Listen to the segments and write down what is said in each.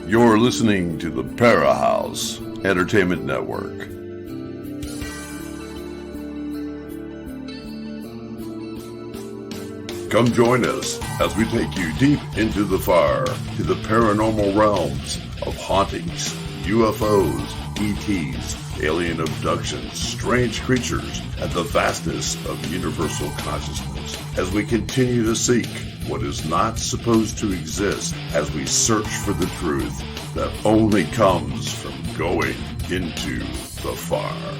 You're listening to the Para House Entertainment Network. Come join us as we take you deep into the fire to the paranormal realms of hauntings, UFOs, ETs, alien abductions, strange creatures, and the vastness of universal consciousness as we continue to seek what is not supposed to exist as we search for the truth that only comes from going into the fire.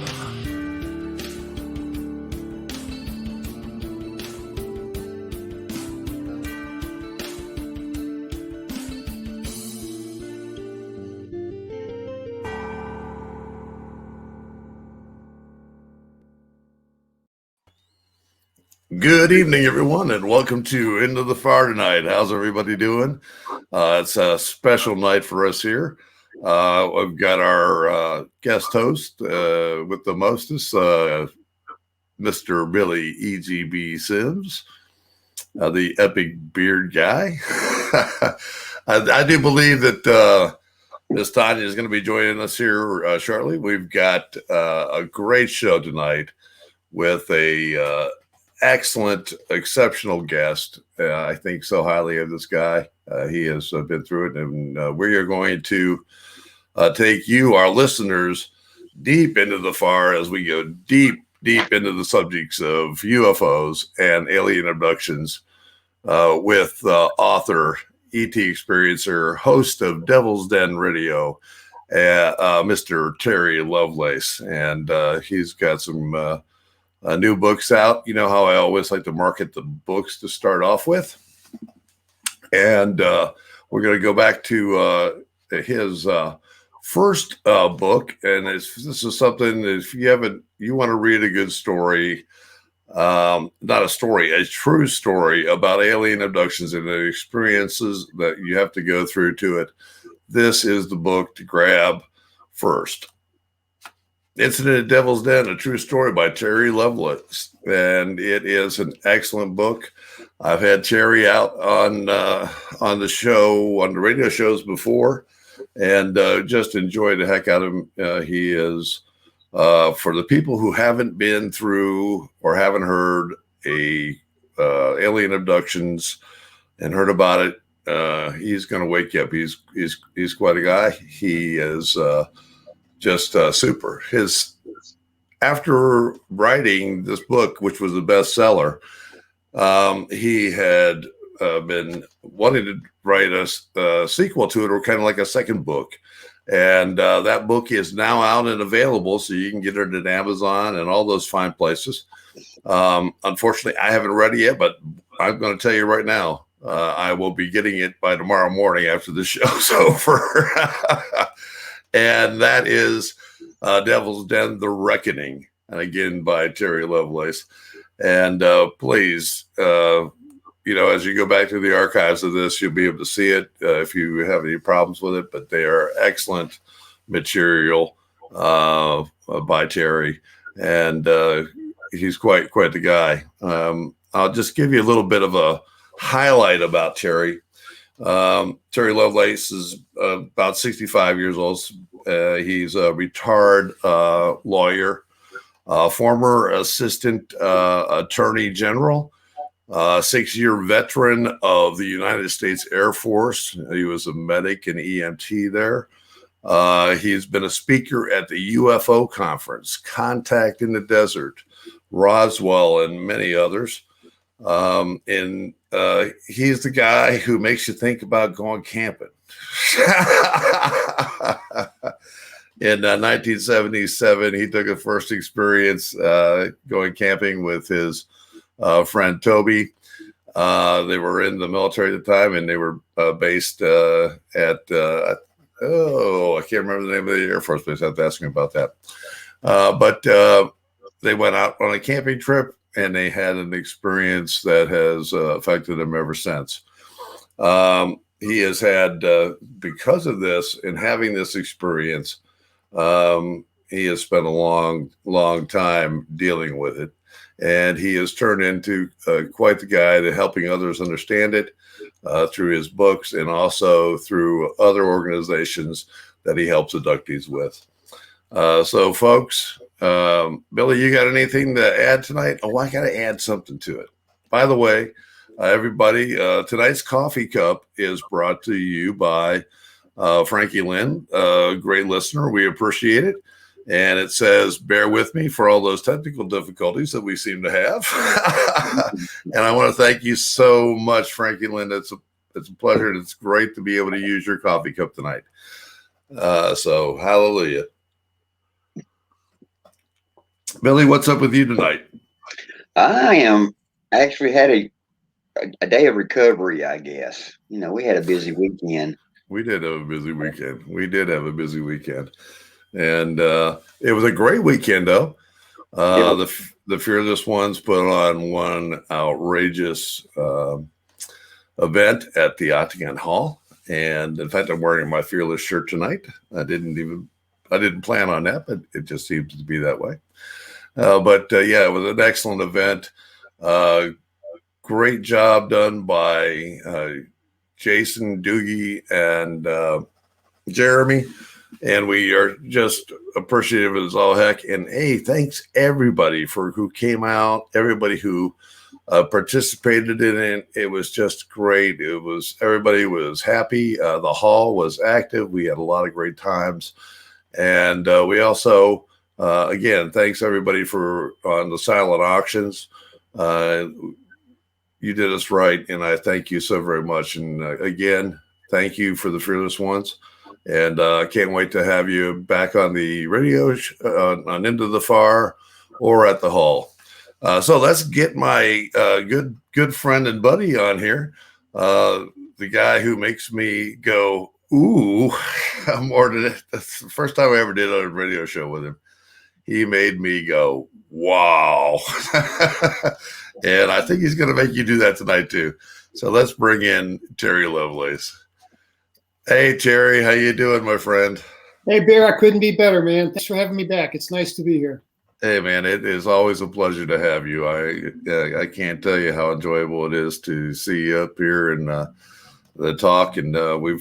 Good evening, everyone, and welcome to Into the Fire tonight. How's everybody doing? It's a special night for us here. We've got our guest host with the mostest, Mr. Billy E.G.B. Sims, the epic beard guy. I do believe that Miss Tanya is going to be joining us here shortly. We've got a great show tonight with a excellent, exceptional guest. I think so highly of this guy. He has been through it, and we are going to take you, our listeners, deep into the fire as we go deep into the subjects of UFOs and alien abductions with author, ET experiencer, host of Devil's Den Radio, Mr. Terry Lovelace. And he's got some new books out. You know how I always like to market the books to start off with. And we're going to go back to his first book. And this is something that if you want to read a good story, not a story, a true story about alien abductions and the experiences that you have to go through to it, this is the book to grab first. Incident at Devil's Den, a true story by Terry Lovelace. And it is an excellent book. I've had Terry out on the show, on the radio shows before, and just enjoy the heck out of him. He is, for the people who haven't been through or haven't heard alien abductions and heard about it, he's going to wake you up. He's quite a guy. He is just super. After writing this book, which was a bestseller, he had been wanting to write a sequel to it, or kind of like a second book. And that book is now out and available, so you can get it at Amazon and all those fine places. Unfortunately, I haven't read it yet, but I'm going to tell you right now, I will be getting it by tomorrow morning after the show's over. And that is Devil's Den, The Reckoning, and again by Terry Lovelace. And please, as you go back to the archives of this, you'll be able to see it if you have any problems with it. But they are excellent material by Terry, and he's quite the guy. I'll just give you a little bit of a highlight about Terry. Terry Lovelace is about 65 years old. He's a retired lawyer, former assistant attorney general, 6-year veteran of the United States Air Force. He was a medic and EMT there. He's been a speaker at the UFO conference, Contact in the Desert, Roswell, and many others. And he's the guy who makes you think about going camping. In 1977, he took a first experience going camping with his friend Toby. They were in the military at the time, and they were based at I can't remember the name of the Air Force base. I have to ask him about that. But they went out on a camping trip, and they had an experience that has affected him ever since. He has had, because of this and having this experience, he has spent a long time dealing with it. and he has turned into quite the guy to helping others understand it through his books and also through other organizations that he helps abductees with. So, folks, Billy, you got anything to add tonight? Oh, I got to add something to it. By the way, everybody, tonight's coffee cup is brought to you by Frankie Lynn, a great listener. We appreciate it. And it says, bear with me for all those technical difficulties that we seem to have. And I want to thank you so much, Frankie Lynn. It's a pleasure. It's great to be able to use your coffee cup tonight. So hallelujah. Billy, what's up with you tonight? I am actually had a day of recovery, I guess. You know, we had a busy weekend. We did have a busy weekend. And it was a great weekend, though. The Fearless Ones put on one outrageous event at the Octagon Hall. And in fact, I'm wearing my Fearless shirt tonight. I didn't plan on that, but it just seems to be that way. Yeah, it was an excellent event. Great job done by Jason, Doogie, and Jeremy. And we are just appreciative as all heck. And hey, thanks everybody who came out, everybody who participated in it. It was just great. Everybody was happy. The hall was active. We had a lot of great times. And we also, again, thanks everybody on the silent auctions. You did us right. And I thank you so very much. And again, thank you for the Fearless Ones. And I can't wait to have you back on the radio on Into the Far or at the hall. So let's get my good friend and buddy on here, the guy who makes me go, ooh, more than it. That's the first time I ever did a radio show with him. He made me go, wow. And I think he's going to make you do that tonight too. So let's bring in Terry Lovelace. Hey, Terry, how you doing, my friend? Hey, Bear, I couldn't be better, man. Thanks for having me back. It's nice to be here. Hey, man, it is always a pleasure to have you. I can't tell you how enjoyable it is to see you up here and the talk. And we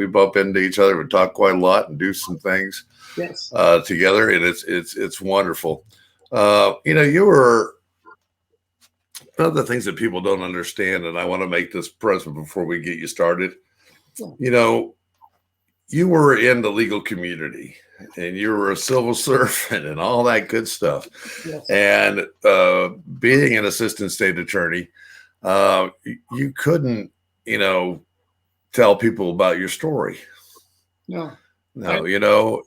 bump into each other. We talk quite a lot and do some things together, and it's wonderful. You were one of the things that people don't understand, and I want to make this present before we get you started. You know, you were in the legal community and you were a civil servant and all that good stuff. Yes. And being an assistant state attorney, you couldn't, tell people about your story. No,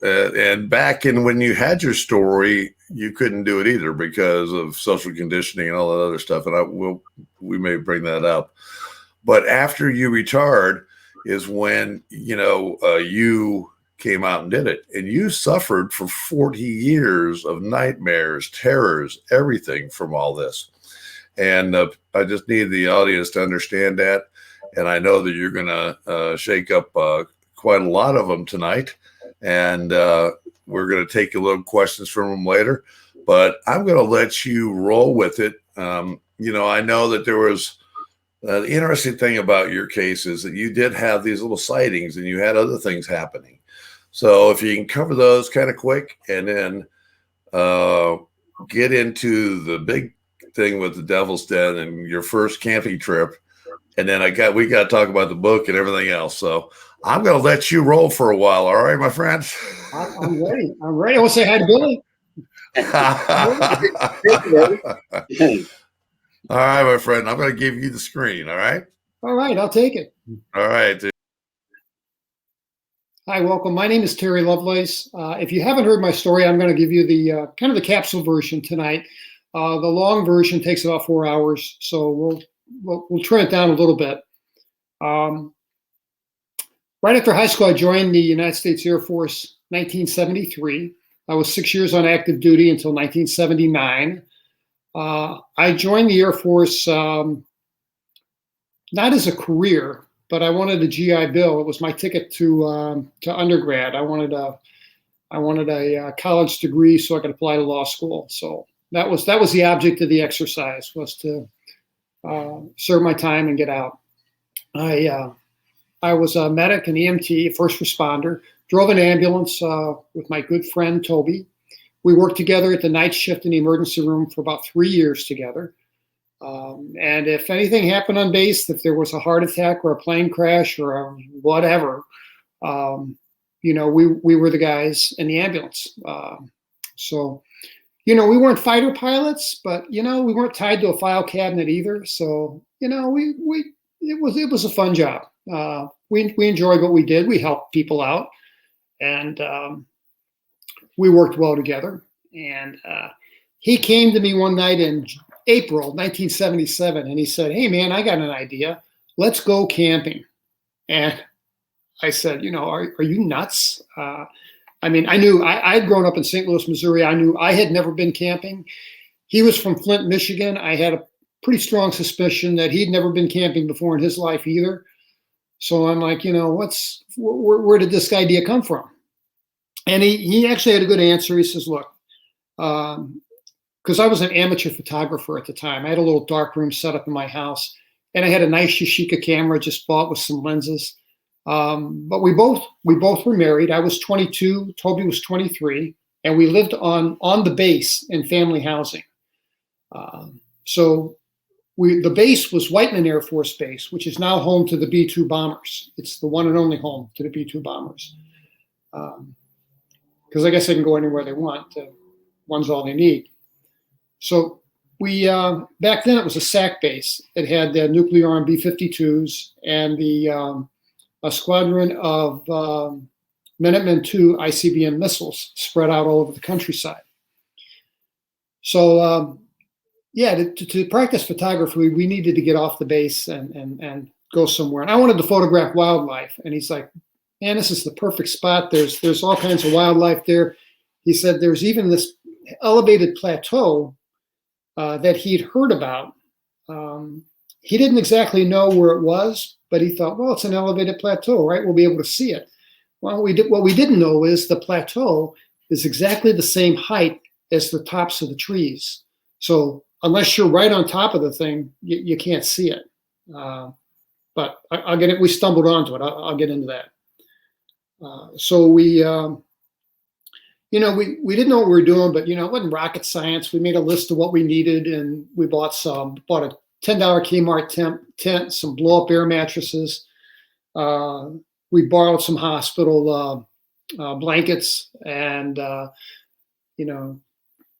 and back in when you had your story, you couldn't do it either because of social conditioning and all that other stuff. And we may bring that up. But after you retired, is when, you came out and did it. And you suffered for 40 years of nightmares, terrors, everything from all this. And I just need the audience to understand that. And I know that you're going to shake up quite a lot of them tonight. And we're going to take a little questions from them later. But I'm going to let you roll with it. I know that there was... the interesting thing about your case is that you did have these little sightings and you had other things happening. So if you can cover those kind of quick and then get into the big thing with the Devil's Den and your first camping trip. And then we got to talk about the book and everything else. So I'm going to let you roll for a while. All right, my friend? I'm ready. I want to say hi to Billy. All right, my friend, I'm going to give you the screen, all right? All right, I'll take it. All right. Hi, welcome. My name is Terry Lovelace. If you haven't heard my story, I'm going to give you the kind of the capsule version tonight. The long version takes about 4 hours, so we'll trim it down a little bit. Right after high school, I joined the United States Air Force 1973. I was 6 years on active duty until 1979. I joined the Air Force not as a career, but I wanted a GI Bill. It was my ticket to undergrad. I wanted a college degree so I could apply to law school. So that was the object of the exercise, was to serve my time and get out. I was a medic, an EMT, a first responder, drove an ambulance with my good friend Toby. We worked together at the night shift in the emergency room for about 3 years together. And if anything happened on base, if there was a heart attack or a plane crash or whatever, we were the guys in the ambulance. So we weren't fighter pilots, but we weren't tied to a file cabinet either. So it was a fun job. We enjoyed what we did. We helped people out, and we worked well together. And he came to me one night in April 1977, and he said, "Hey man, I got an idea. Let's go camping." And I said, are you nuts? I knew I'd grown up in St. Louis, Missouri. I knew I had never been camping. He was from Flint, Michigan. I had a pretty strong suspicion that he'd never been camping before in his life either. So I'm like, where did this idea come from? And he actually had a good answer. He says, look, because I was an amateur photographer at the time. I had a little dark room set up in my house, and I had a nice Yashica camera just bought with some lenses. But we both were married. I was 22, Toby was 23, and we lived on the base in family housing. So the base was Whiteman Air Force Base, which is now home to the B-2 bombers. It's the one and only home to the B-2 bombers. Because I guess they can go anywhere they want. One's all they need. So we back then it was a SAC base. It had the nuclear armed B-52s and a squadron of Minuteman II ICBM missiles spread out all over the countryside. So to practice photography, we needed to get off the base and go somewhere. And I wanted to photograph wildlife. And he's like, man, this is the perfect spot. There's all kinds of wildlife there. He said there's even this elevated plateau that he'd heard about. He didn't exactly know where it was, but he thought, well, it's an elevated plateau, right? We'll be able to see it. Well, what we didn't know is the plateau is exactly the same height as the tops of the trees. So unless you're right on top of the thing, you can't see it. But I'll get it. We stumbled onto it. I'll get into that. So we didn't know what we were doing, but it wasn't rocket science. We made a list of what we needed, and we bought a $10 Kmart tent, some blow-up air mattresses. We borrowed some hospital blankets, and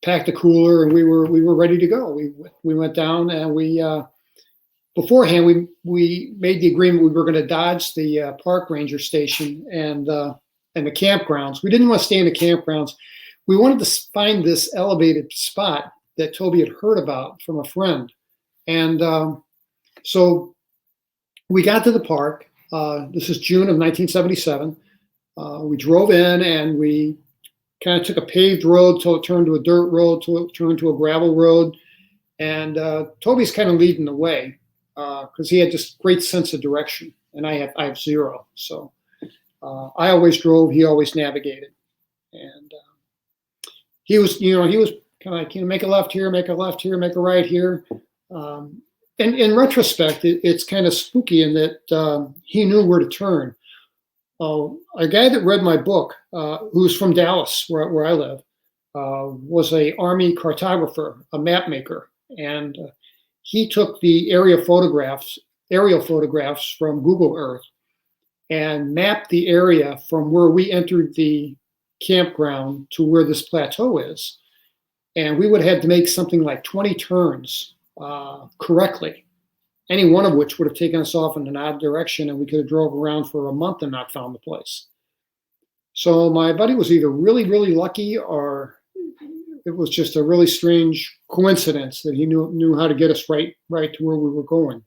packed a cooler, and we were ready to go. We went down, and beforehand we made the agreement we were going to dodge the park ranger station and the campgrounds. We didn't want to stay in the campgrounds. We wanted to find this elevated spot that Toby had heard about from a friend. And so we got to the park. This is June of 1977. We drove in, and we kind of took a paved road till it turned to a dirt road, till it turned to a gravel road. And Toby's kind of leading the way because he had just great sense of direction, and I have zero. So I always drove, he always navigated. And he was kind of like, make a left here, make a left here, make a right here. And in retrospect, it's kind of spooky in that he knew where to turn. A guy that read my book, who's from Dallas, where I live, was a Army cartographer, a map maker, and he took the aerial photographs from Google Earth and mapped the area from where we entered the campground to where this plateau is. And we would have had to make something like 20 turns correctly, any one of which would have taken us off in an odd direction, and we could have drove around for a month and not found the place. So my buddy was either really, really lucky, or it was just a really strange coincidence that he knew how to get us right to where we were going.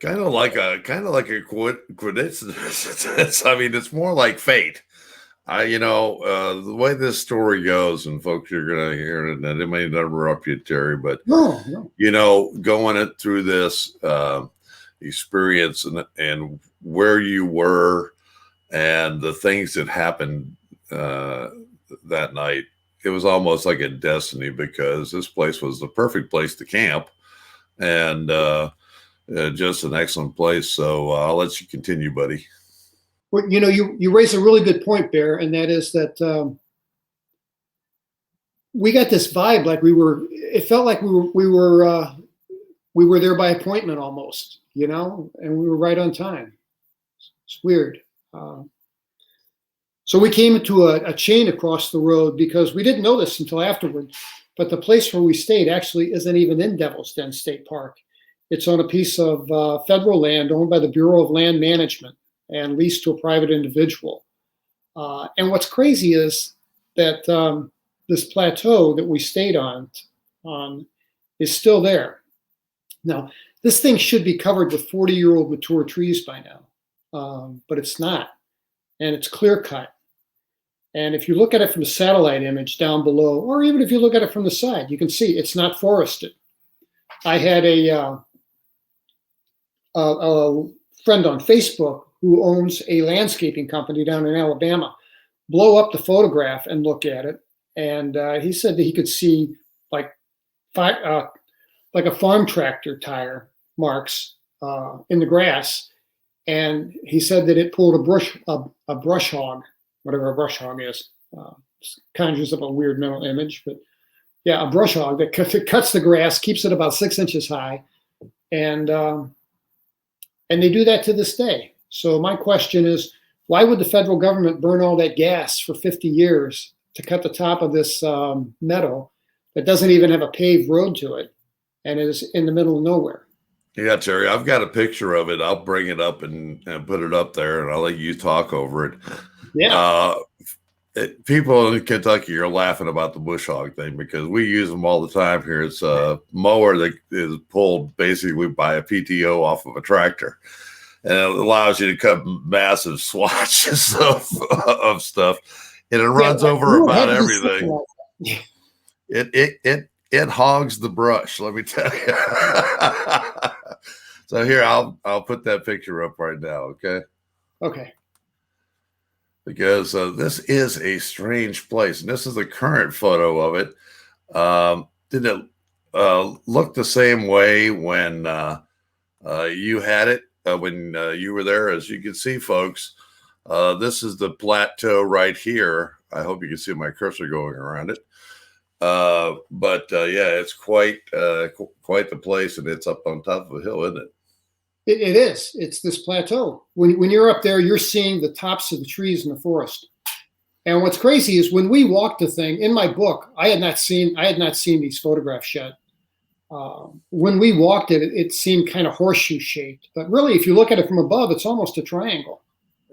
Kind of like a coincidence. I mean, it's more like fate. The way this story goes, and folks, you're gonna hear it, and it may interrupt you, Terry, but no. Going it through this experience and where you were and the things that happened that night, it was almost like a destiny because this place was the perfect place to camp, and just an excellent place. So I'll let you continue, buddy. Well, you raise a really good point, Bear, and that is that we got this vibe like it felt like we were there by appointment almost, and we were right on time. It's weird. So we came into a chain across the road because we didn't know this until afterward, but the place where we stayed actually isn't even in Devil's Den State Park. It's on a piece of federal land owned by the Bureau of Land Management and leased to a private individual. And what's crazy is that this plateau that we stayed on is still there. Now, this thing should be covered with 40-year-old mature trees by now, but it's not. And it's clear cut. And if you look at it from a satellite image down below, or even if you look at it from the side, you can see it's not forested. I had a friend on Facebook who owns a landscaping company down in Alabama blow up the photograph and look at it. And he said that he could see like a farm tractor tire marks in the grass. And he said that it pulled a brush hog, whatever a brush hog is. Conjures up a weird mental image, but yeah, a brush hog that cuts the grass, keeps it about 6 inches high, and they do that to this day. So my question is, why would the federal government burn all that gas for 50 years to cut the top of this meadow that doesn't even have a paved road to it and is in the middle of nowhere? Yeah, Terry, I've got a picture of it. I'll bring it up and put it up there, and I'll let you talk over it. Yeah. People in Kentucky are laughing about the bush hog thing because we use them all the time here. It's a mower that is pulled basically by a PTO off of a tractor, and it allows you to cut massive swatches of stuff, and it runs over about everything. It hogs the brush, let me tell you. So here, I'll put that picture up right now, okay? Okay. Because this is a strange place, and this is the current photo of it. Did it look the same way when you had it, when you were there? As you can see, folks, this is the plateau right here. I hope you can see my cursor going around it. But yeah, it's quite the place, and it's up on top of a hill, isn't it? It is. It's this plateau. When you're up there, you're seeing the tops of the trees in the forest. And what's crazy is when we walked the thing, in my book, I had not seen these photographs yet. When we walked it, it seemed kind of horseshoe shaped. But really, if you look at it from above, it's almost a triangle.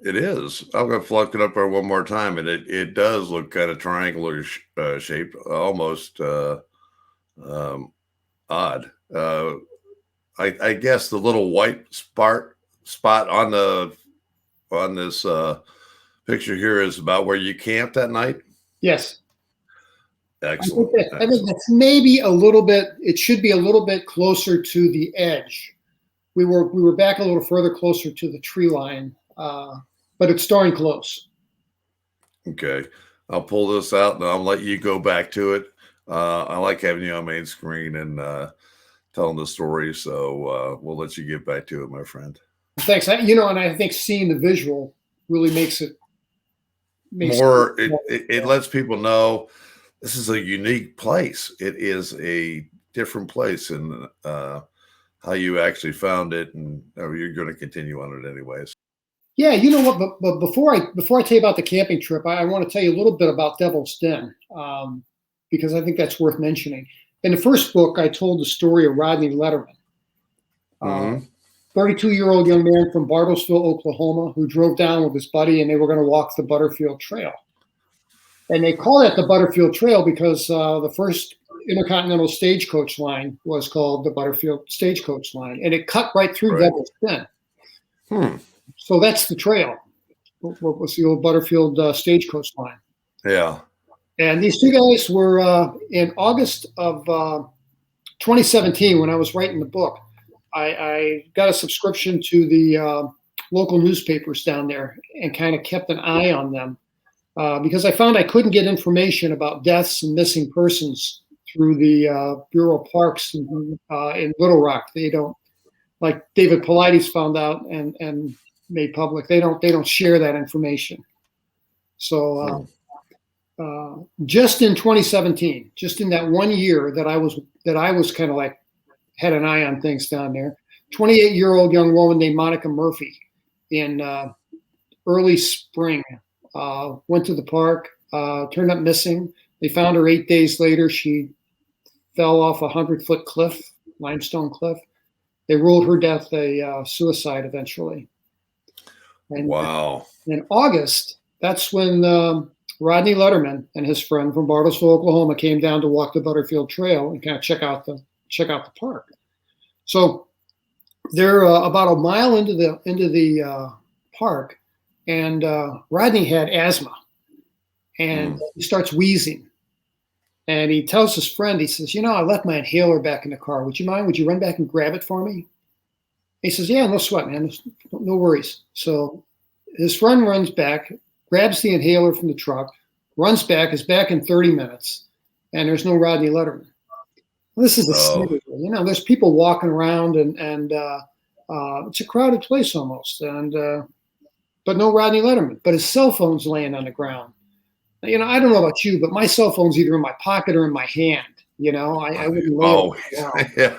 It is. I'm going to fluck it up there one more time, and it does look kind of triangular shaped, almost odd. I guess the little white spot on this picture here is about where you camped that night. Yes. Excellent. I think that's maybe a little bit. It should be a little bit closer to the edge. We were back a little further, closer to the tree line, but it's darn close. Okay, I'll pull this out and I'll let you go back to it. I like having you on main screen and telling the story, so we'll let you get back to it, my friend. Thanks. And I think seeing the visual really makes it more. It lets people know this is a unique place. It is a different place, and how you actually found it, and you're going to continue on it anyways. Yeah, you know what? But before I tell you about the camping trip, I want to tell you a little bit about Devil's Den, because I think that's worth mentioning. In the first book, I told the story of Rodney Letterman, 32-year-old young man from Bartlesville, Oklahoma, who drove down with his buddy, and they were going to walk the Butterfield Trail. And they call it the Butterfield Trail because the first intercontinental stagecoach line was called the Butterfield Stagecoach Line, and it cut right through Devil's Den. So that's the trail. What was the old Butterfield Stagecoach Line? Yeah. And these two guys were in August of 2017, when I was writing the book. I got a subscription to the local newspapers down there and kind of kept an eye on them because I found I couldn't get information about deaths and missing persons through the Bureau of Parks in Little Rock. They don't, like David Paulides found out and made public. They don't share that information. So just in 2017, just in that 1 year that I was kind of like had an eye on things down there, 28-year-old young woman named Monica Murphy in early spring went to the park, turned up missing. They found her 8 days later. She fell off a 100-foot cliff, limestone cliff. They ruled her death a suicide eventually. And wow. in August, that's when Rodney Letterman and his friend from Bartlesville, Oklahoma, came down to walk the Butterfield Trail and kind of check out the park. So they're about a mile into the park, and Rodney had asthma, and he starts wheezing. And he tells his friend, he says, I left my inhaler back in the car. Would you mind? Would you run back and grab it for me? He says, yeah, no sweat, man. No worries. So his friend runs back, grabs the inhaler from the truck, runs back, is back in 30 minutes, and there's no Rodney Letterman. This is a city, there's people walking around, and it's a crowded place almost, but no Rodney Letterman. But his cell phone's laying on the ground. I don't know about you, but my cell phone's either in my pocket or in my hand. I wouldn't lay it down. Yeah.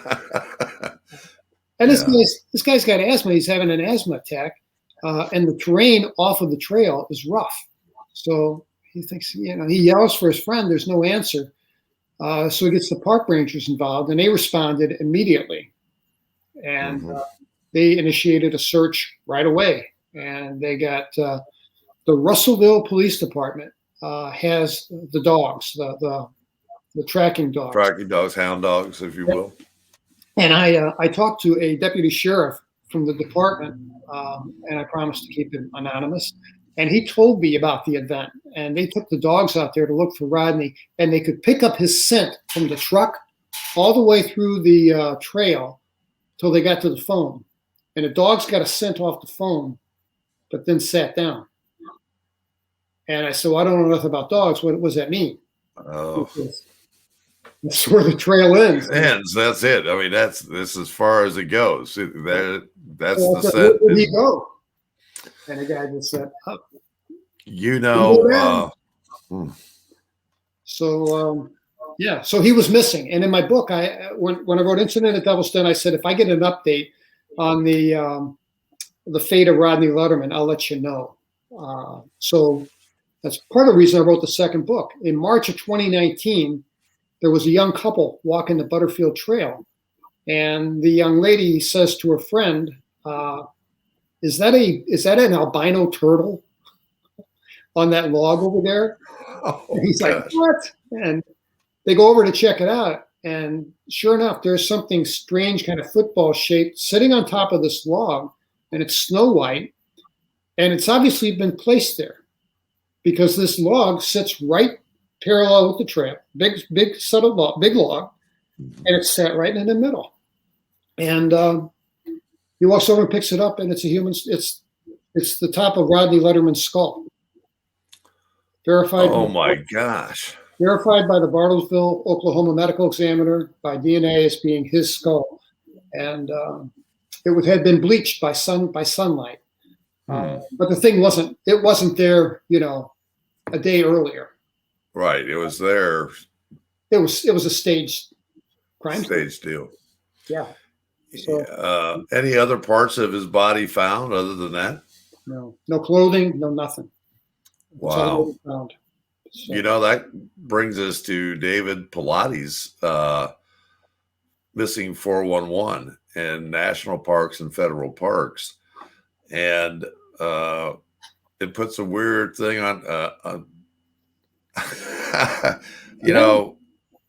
And this guy's got asthma. He's having an asthma attack, and the terrain off of the trail is rough. So he thinks, he yells for his friend. There's no answer. So he gets the park rangers involved, and they responded immediately. And they initiated a search right away. And they got the Russellville Police Department has the dogs, the tracking dogs. Tracking dogs, hound dogs, if you will. And I talked to a deputy sheriff from the department, and I promised to keep him anonymous. And he told me about the event. And they took the dogs out there to look for Rodney, and they could pick up his scent from the truck all the way through the trail till they got to the phone. And the dogs got a scent off the phone, but then sat down. And I said, well, I don't know nothing about dogs. What does that mean? Oh. That's where the trail ends. That's it. I mean, that's as far as it goes. That's the set. Where did he go? And the guy just said, up. So so he was missing. And in my book, when I wrote Incident at Devil's Den, I said, if I get an update on the fate of Rodney Letterman, I'll let you know. So that's part of the reason I wrote the second book. In March of 2019, there was a young couple walking the Butterfield Trail, and the young lady says to her friend, is that an albino turtle on that log over there? And he's like, what? And they go over to check it out, and sure enough, there's something strange, kind of football shaped, sitting on top of this log, and it's snow white, and it's obviously been placed there because this log sits right parallel with the trail, big set of log, big log, and it's sat right in the middle. And he walks over and picks it up, and it's a human. It's the top of Rodney Letterman's skull. Verified. Oh my gosh! Verified by the Bartlesville, Oklahoma medical examiner by DNA as being his skull, and it had been bleached by sunlight. But the thing wasn't there, a day earlier. Right. It was there. It was a staged crime. Staged deal. Yeah. So, any other parts of his body found other than that? No clothing, no nothing. Wow. Found. So. That brings us to David Paulides, missing 411 in national parks and federal parks. And it puts a weird thing on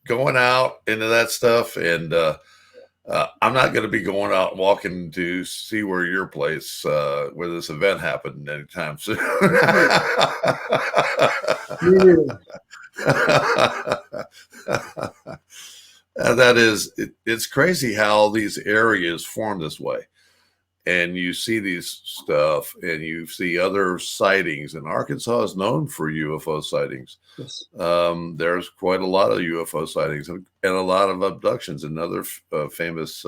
going out into that stuff. And I'm not going to be going out and walking to see where your place, where this event happened anytime soon. It's crazy how these areas form this way. and you see these stuff, and you see other sightings. And Arkansas is known for UFO sightings. Yes. There's quite a lot of UFO sightings and a lot of abductions and other famous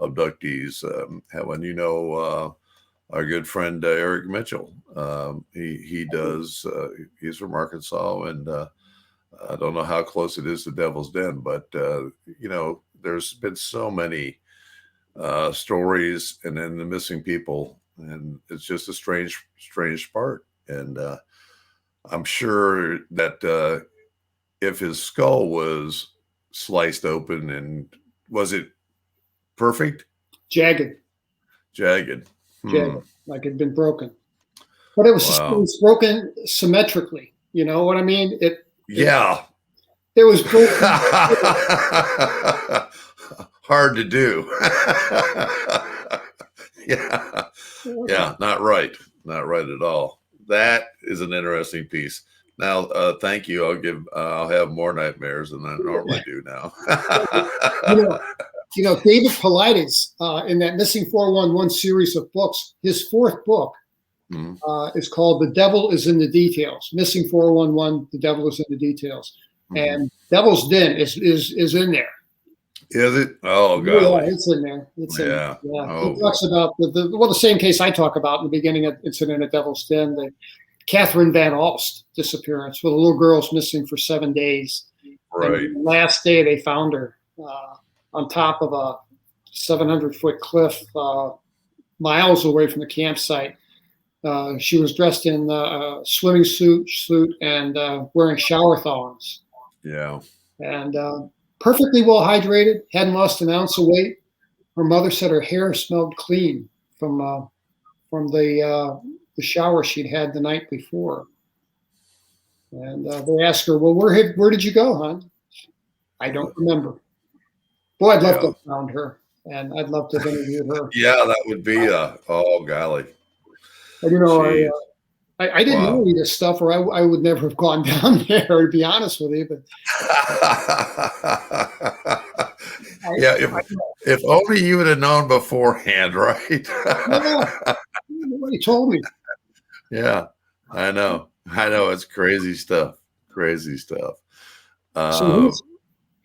abductees. When our good friend Eric Mitchell, he does. He's from Arkansas, and I don't know how close it is to Devil's Den, but there's been so many stories, and then the missing people, and it's just a strange part. And I'm sure that if his skull was sliced open, and was it perfect? Jagged, like it had been broken, but it was broken symmetrically. You know what I mean? It was broken. Hard to do. Yeah, not right at all. That is an interesting piece. Now, thank you. I'll have more nightmares than I normally do now. David Paulides, in that Missing 411 series of books, his fourth book is called "The Devil is in the Details." Missing 411, The Devil is in the Details, and Devil's Den is in there. Is it? Oh, God. Yeah, it's in there. It's in there. Yeah. Oh. He talks about the same case I talk about in the beginning of Incident at Devil's Den, the Catherine Van Alst disappearance, where the little girl's missing for 7 days. Right. And the last day they found her on top of a 700-foot cliff miles away from the campsite. She was dressed in a swimming suit and wearing shower thongs. Yeah. And perfectly well hydrated, hadn't lost an ounce of weight. Her mother said her hair smelled clean from the shower she'd had the night before. And they asked her, "Well, where did you go, hon?" "I don't remember." Boy, I'd love to have found her, and I'd love to have interviewed her. Yeah, that would be oh golly. And, I didn't know any of this stuff, or I would never have gone down there, to be honest with you. But if only you would have known beforehand, right? Nobody told me. Yeah, I know. It's crazy stuff. So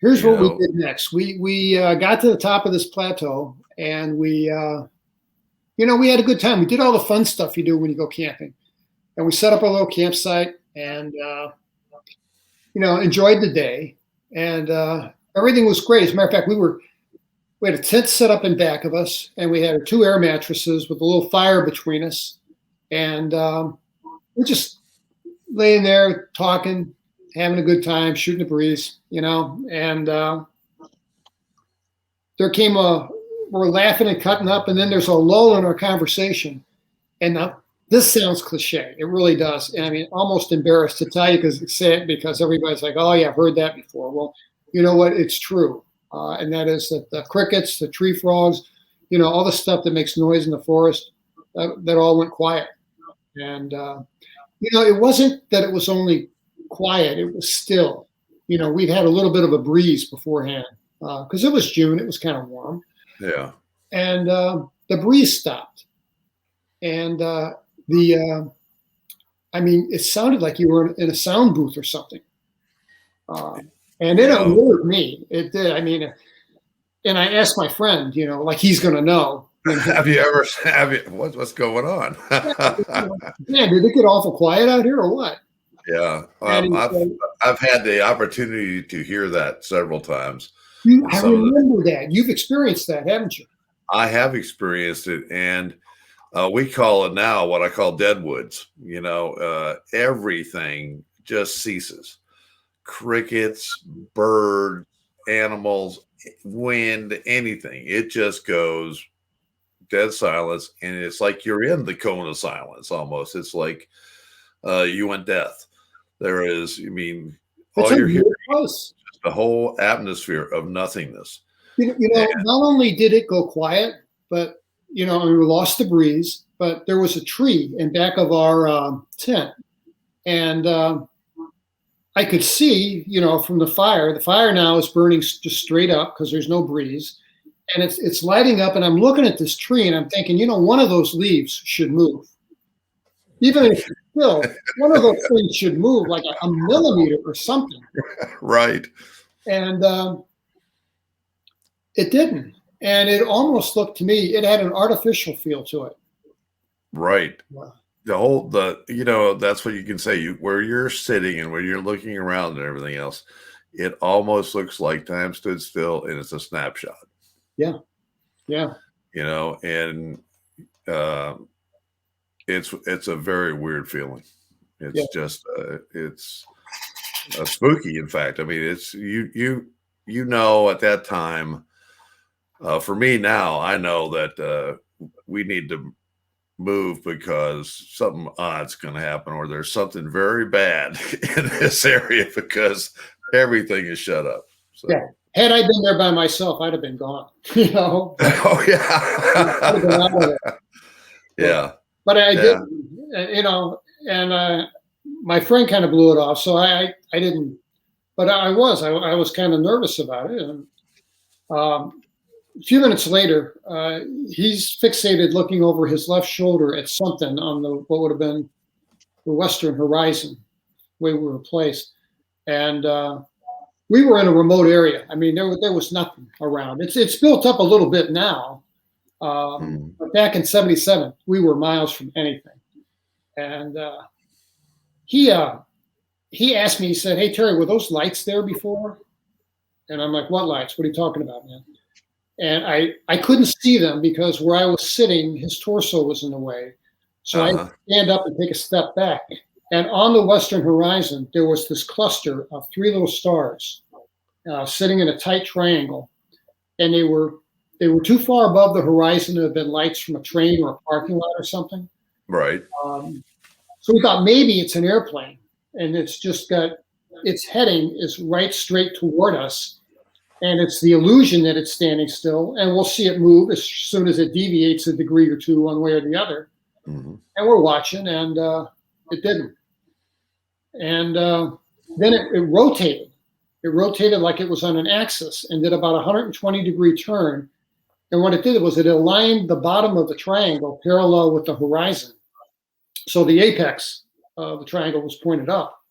here's what we did next. We got to the top of this plateau, and we had a good time. We did all the fun stuff you do when you go camping. And we set up a little campsite and, enjoyed the day. And everything was great. As a matter of fact, we had a tent set up in back of us, and we had 2 air mattresses with a little fire between us. And we're just laying there talking, having a good time, shooting the breeze, And there came we're laughing and cutting up, and then there's a lull in our conversation. And this sounds cliche. It really does. And I mean, almost embarrassed to tell you because everybody's like, "Oh yeah, I've heard that before." Well, you know what? It's true. And that is that the crickets, the tree frogs, all the stuff that makes noise in the forest, that all went quiet. And, it wasn't that it was only quiet. It was still, we'd had a little bit of a breeze beforehand because it was June. It was kind of warm. Yeah. And the breeze stopped. And it sounded like you were in a sound booth or something. And it alerted me. It did. I mean, and I asked my friend, like he's going to know. What's going on? Man, did it get awful quiet out here or what? Yeah. I've had the opportunity to hear that several times. I remember that. You've experienced that, haven't you? I have experienced it. And we call it now what I call deadwoods. Everything just ceases. Crickets, birds, animals, wind, anything. It just goes dead silence. And it's like you're in the cone of silence almost. It's like you went death. There is, all you're hearing is just the whole atmosphere of nothingness. Not only did it go quiet, but we lost the breeze, but there was a tree in back of our tent. And I could see, from the fire now is burning just straight up because there's no breeze. and it's lighting up, and I'm looking at this tree, and I'm thinking, one of those leaves should move. Even if it's still, one of those things should move like a millimeter or something. Right. And it didn't. And it almost looked to me, it had an artificial feel to it. Right. Wow. That's what you can say. Where you're sitting and where you're looking around and everything else, it almost looks like time stood still and it's a snapshot. Yeah. Yeah. And it's a very weird feeling. It's just it's spooky. In fact, I mean, it's at that time. For me now, I know that we need to move because something odd's going to happen, or there's something very bad in this area because everything is shut up. So. Yeah. Had I been there by myself, I'd have been gone. Oh yeah. I'd have been out of there. Yeah. But I didn't. And my friend kind of blew it off, so I didn't. But I was kind of nervous about it. And a few minutes later, he's fixated looking over his left shoulder at something on what would have been the western horizon, where we were placed. And we were in a remote area. I mean, there was nothing around. It's built up a little bit now. But back in '77, we were miles from anything. And he asked me, he said, "Hey, Terry, were those lights there before?" And I'm like, "What lights? What are you talking about, man?" And I couldn't see them because where I was sitting, his torso was in the way. So I stand up and take a step back. And on the western horizon, there was this cluster of 3 little stars sitting in a tight triangle. And they were too far above the horizon to have been lights from a train or a parking lot or something. Right. So we thought maybe it's an airplane. And it's just got, its heading is right straight toward us. And it's the illusion that it's standing still, and we'll see it move as soon as it deviates a degree or two one way or the other. Mm-hmm. And we're watching, and it didn't. And then it rotated. It rotated like it was on an axis and did about a 120-degree turn. And what it did was it aligned the bottom of the triangle parallel with the horizon. So the apex of the triangle was pointed up.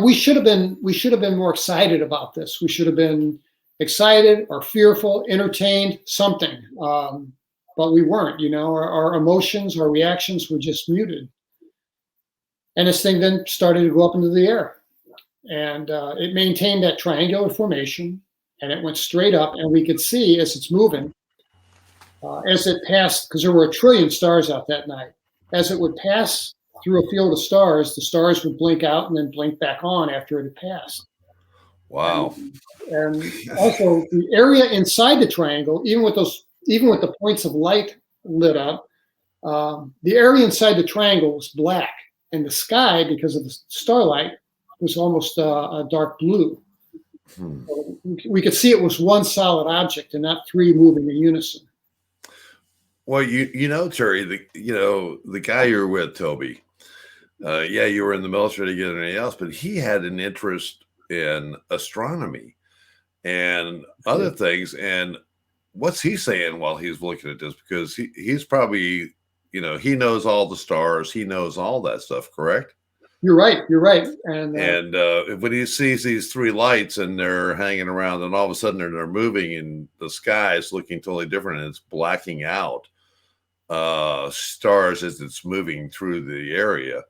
We should have been more excited about this. We should have been excited or fearful, entertained, something. But we weren't, our emotions, our reactions were just muted. And this thing then started to go up into the air. And it maintained that triangular formation, and it went straight up, and we could see as it's moving, as it passed, because there were 1 trillion stars out that night, as it would pass through a field of stars, the stars would blink out and then blink back on after it had passed. Wow. And also the area inside the triangle, even with the points of light lit up, the area inside the triangle was black, and the sky, because of the starlight, was almost a dark blue. So we could see it was one solid object and not 3 moving in unison. Well, Terry, the guy you're with, Toby, you were in the military to get anything else, but he had an interest in astronomy and other things. And what's he saying while he's looking at this? Because he's probably, he knows all the stars. He knows all that stuff, correct? You're right. And when he sees these 3 lights and they're hanging around and all of a sudden they're moving and the sky is looking totally different and it's blacking out stars as it's moving through the area.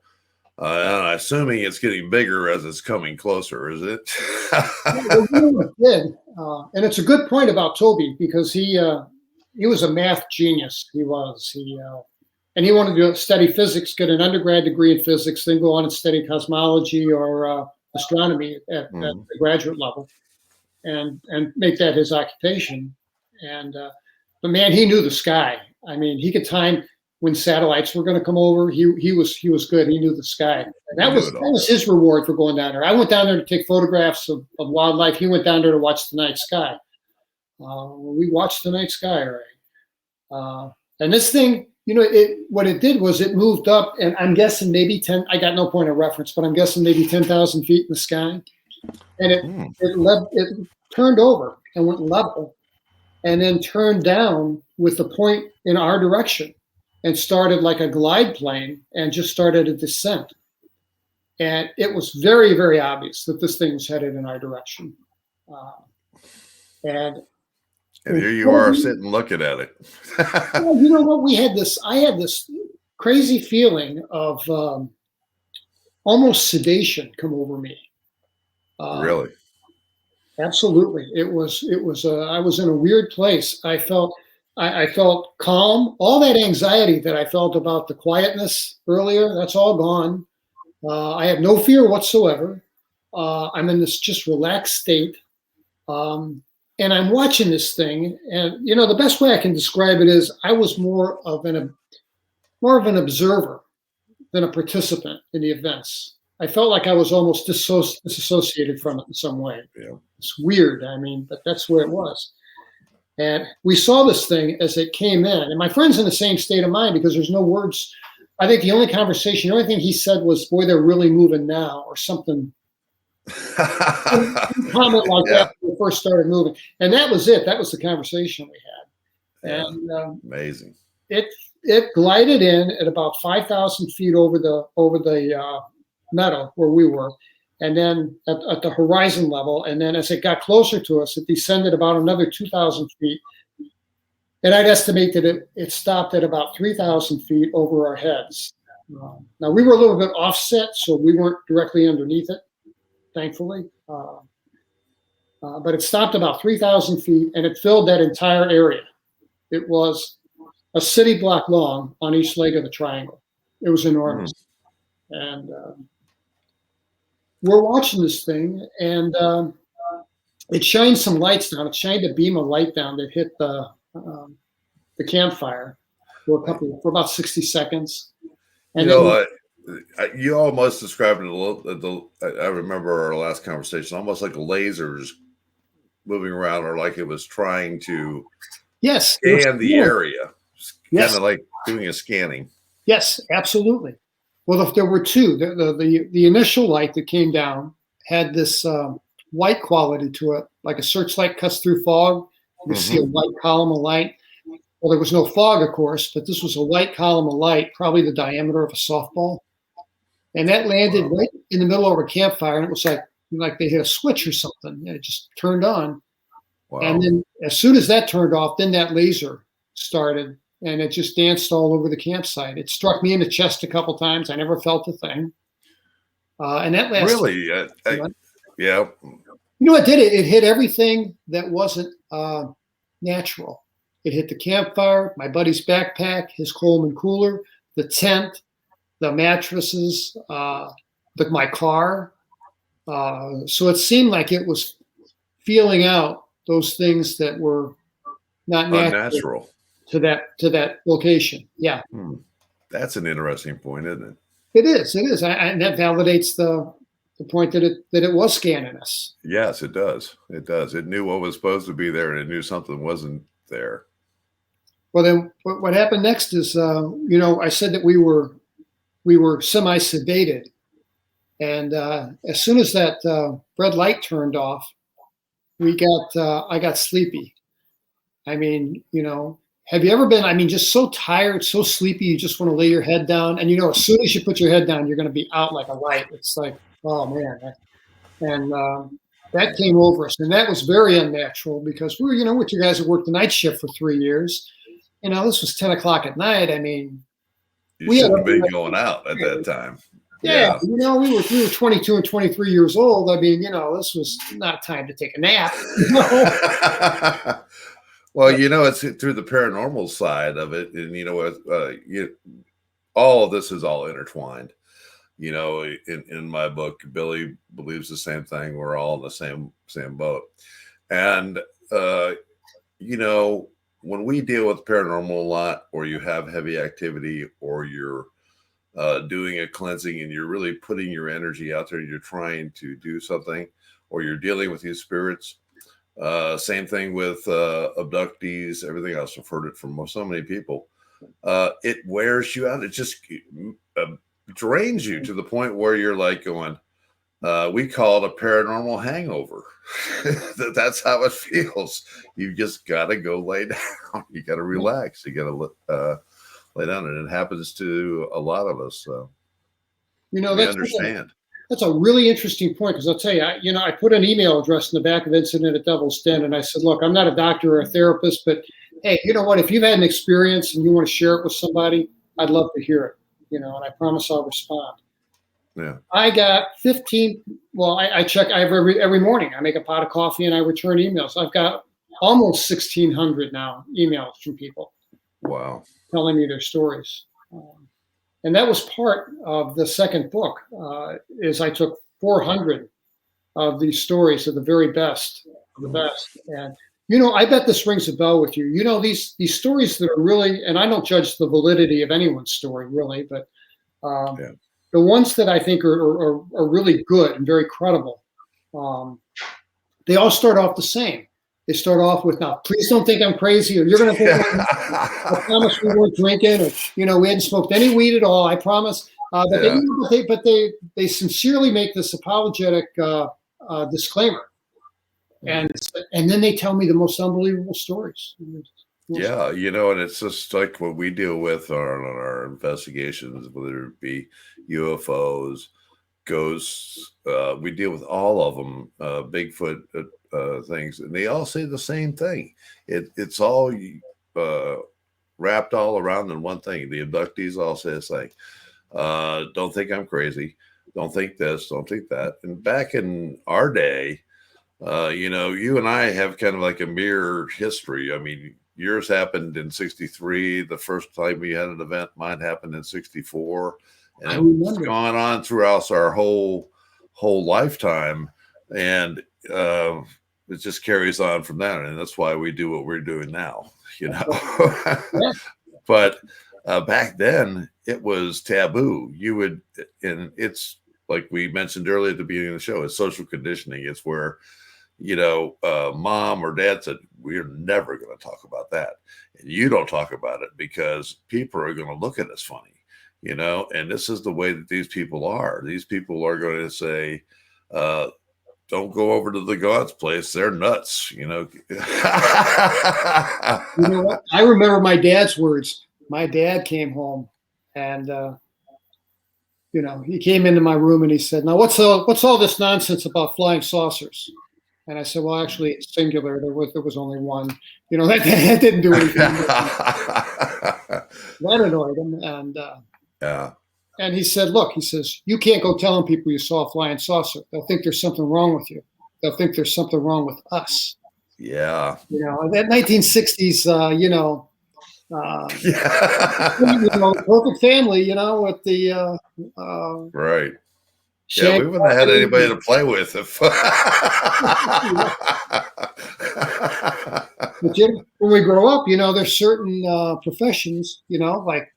And I'm assuming it's getting bigger as it's coming closer, is it? It did. And it's a good point about Toby, because he was a math genius. He was. And he wanted to study physics, get an undergrad degree in physics, then go on and study cosmology or astronomy at the graduate level, and make that his occupation. And but man, he knew the sky. I mean, he could time when satellites were going to come over. He was good. He knew the sky. And that was his reward for going down there. I went down there to take photographs of wildlife. He went down there to watch the night sky. We watched the night sky, right? And this thing, what it did was it moved up, and I'm guessing maybe 10. I got no point of reference, but I'm guessing maybe 10,000 feet in the sky. and it turned over and went level, and then turned down with the point in our direction, and started like a glide plane and just started a descent. And it was very, very obvious that this thing was headed in our direction. And here you are sitting looking at it. well, you know what? I had this crazy feeling of almost sedation come over me. Really? Absolutely. I was in a weird place. I felt calm. All that anxiety that I felt about the quietness earlier, that's all gone. I have no fear whatsoever. I'm in this just relaxed state. And I'm watching this thing, and the best way I can describe it is I was more of an observer than a participant in the events. I felt like I was almost disassociated from it in some way. Yeah. It's weird, but that's where it was. And we saw this thing as it came in, and my friend's in the same state of mind because there's no words. I think the only thing he said was, "Boy, they're really moving now," or something. Comment like that when we first started moving, and that was it. That was the conversation we had. And amazing. It glided in at about 5,000 feet over the meadow where we were, and then at the horizon level. And then as it got closer to us, it descended about another 2,000 feet. And I'd estimate that it stopped at about 3,000 feet over our heads. Now we were a little bit offset, so we weren't directly underneath it, thankfully. But it stopped about 3,000 feet, and it filled that entire area. It was a city block long on each leg of the triangle. It was enormous. And we're watching this thing, and it shined some lights down. It shined a beam of light down that hit the campfire for about 60 seconds. And you almost described it a little. I remember our last conversation, almost like lasers moving around, or like it was trying to scan the area, kind of like doing a scanning. Yes, absolutely. Well, if there were two, the initial light that came down had this white quality to it, like a searchlight cuts through fog. You see a white column of light. Well, there was no fog, of course, but this was a white column of light, probably the diameter of a softball. And that landed right in the middle of our campfire, and it was like they hit a switch or something. And it just turned on. Wow. And then as soon as that turned off, then that laser started, and it just danced all over the campsite. It struck me in the chest a couple times. I never felt a thing. And that lasted. Really? Yeah. You know what did it? It hit everything that wasn't natural. It hit the campfire, my buddy's backpack, his Coleman cooler, the tent, the mattresses, my car. So it seemed like it was feeling out those things that were not natural to that location. Yeah. That's an interesting point, isn't it? It is. And that validates the point that it was scanning us. Yes, it does. It knew what was supposed to be there, and it knew something wasn't there. Well, then what happened next is, I said that we were semi-sedated, and as soon as that red light turned off, I got sleepy. I mean, have you ever been, just so tired, so sleepy, you just want to lay your head down, and as soon as you put your head down, you're going to be out like a light. It's like, oh man. And that came over us, and that was very unnatural because we were, with you guys that worked the night shift for 3 years. This was 10 o'clock at night. You shouldn't have been going out at that time. Yeah. We were 22 and 23 years old. This was not time to take a nap. Well, it's through the paranormal side of it. And, all of this is all intertwined. In my book, Billy believes the same thing. We're all in the same boat. And, when we deal with paranormal a lot, or you have heavy activity, or you're doing a cleansing and you're really putting your energy out there, you're trying to do something, or you're dealing with these spirits. Same thing with abductees, everything else. I've heard it from so many people. It wears you out. It just drains you to the point where you're like going, we call it a paranormal hangover. That's how it feels. You just got to go lay down. You got to relax. You got to lay down, and it happens to a lot of us. So You know, we understand. That's a really interesting point, because I'll tell you, I put an email address in the back of Incident at Devil's Den, and I said, look, I'm not a doctor or a therapist, but hey, you know what? If you've had an experience and you want to share it with somebody, I'd love to hear it. And I promise I'll respond. Yeah. I got 15. Well, I check. I have every morning. I make a pot of coffee and I return emails. I've got almost 1,600 now emails from people. Wow. Telling me their stories. And that was part of the second book, is I took 400 of these stories of the very best, of the best. And, I bet this rings a bell with you. These stories that are really, and I don't judge the validity of anyone's story, really, but the ones that I think are really good and very credible, they all start off the same. They start off with, now, please don't think I'm crazy, or you're going to think I promise we weren't drinking, or, we hadn't smoked any weed at all, I promise. But they sincerely make this apologetic disclaimer. And then they tell me the most unbelievable stories. Yeah, and it's just like what we deal with on our investigations, whether it be UFOs, ghosts. We deal with all of them, Bigfoot things, and they all say the same thing. It's all wrapped all around in one thing. The abductees all say the same. Don't think I'm crazy. Don't think this. Don't think that. And back in our day, you and I have kind of like a mirror history. I mean, yours happened in '63. The first time we had an event, mine happened in '64. And it's gone on throughout our whole lifetime. And it just carries on from that. And that's why we do what we're doing now, But back then it was taboo. And it's like we mentioned earlier at the beginning of the show, it's social conditioning. It's where, mom or dad said, we're never going to talk about that. And you don't talk about it because people are going to look at us funny, and this is the way that these people are. These people are going to say, don't go over to the Gaunt's place. They're nuts, You know what? I remember my dad's words. My dad came home and, he came into my room and he said, now what's all this nonsense about flying saucers? And I said, well, actually it's singular. There was only one, that didn't do anything. That annoyed him. And, yeah. And he said, look, he says, you can't go telling people you saw a flying saucer. They'll think there's something wrong with you. They'll think there's something wrong with us. Yeah. That 1960s, perfect family, with the right. Yeah, we wouldn't have had anybody to play with if. But when we grow up, there's certain professions, like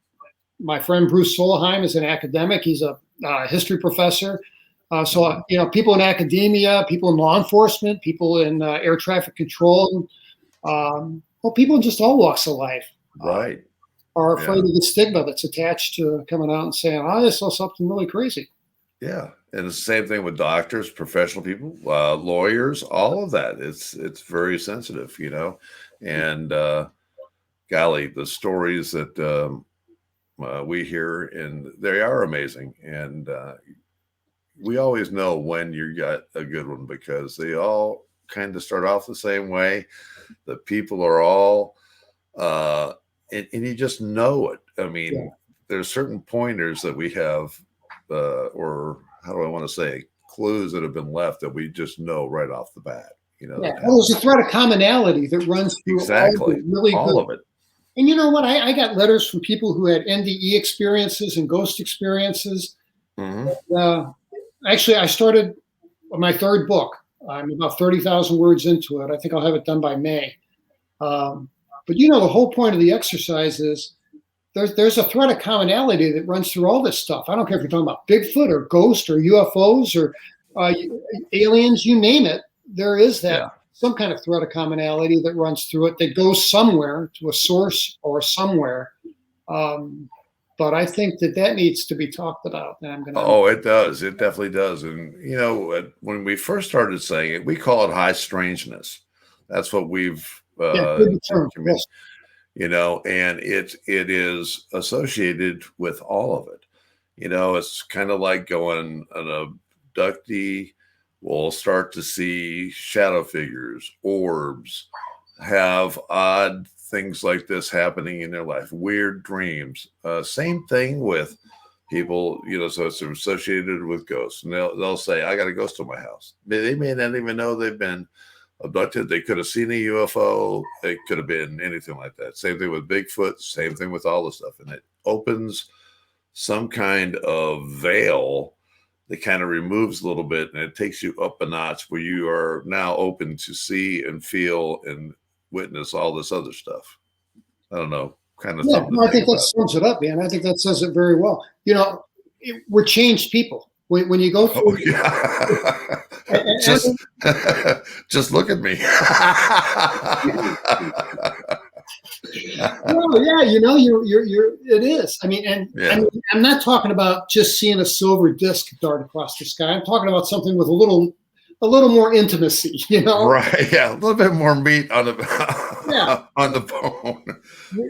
my friend Bruce Solheim is an academic. He's a history professor. So people in academia, people in law enforcement, people in air traffic control, people in just all walks of life, right, are afraid of the stigma that's attached to coming out and saying, I saw something really crazy. Yeah. And it's the same thing with doctors, professional people, lawyers, all of that. It's very sensitive, and golly, the stories that we hear, and they are amazing. And we always know when you got a good one because they all kind of start off the same way. The people are all, and you just know it. I mean, there's certain pointers that we have, or how do I want to say, clues that have been left that we just know right off the bat. There's a thread of commonality that runs through all of it. And you know what? I got letters from people who had NDE experiences and ghost experiences. Mm-hmm. Actually, I started my third book. I'm about 30,000 words into it. I think I'll have it done by May. But the whole point of the exercise is there's a thread of commonality that runs through all this stuff. I don't care if you're talking about Bigfoot or ghosts or UFOs or aliens, you name it. There is that some kind of thread of commonality that runs through it that goes somewhere to a source or somewhere. But but I think that needs to be talked about. And I'm going to. Oh, it does. It definitely does. And when we first started saying it, we call it high strangeness. That's what we've Good term. Yes. And it is associated with all of it. It's kind of like going an abductee will start to see shadow figures, orbs, have odd things like this happening in their life, weird dreams. Same thing with people, so it's associated with ghosts. And they'll say, I got a ghost in my house. They may not even know they've been abducted. They could have seen a UFO. It could have been anything like that. Same thing with Bigfoot. Same thing with all the stuff. And it opens some kind of veil that kind of removes a little bit, and it takes you up a notch where you are now open to see and feel and witness all this other stuff. I don't know, kind of something. I think that sums it up, man. I think that says it very well. We're changed people. When you go through, just look at me. Well, yeah, it is. I mean, I'm not talking about just seeing a silver disc dart across the sky. I'm talking about something with a little more intimacy, Right? Yeah, a little bit more meat on the on the bone.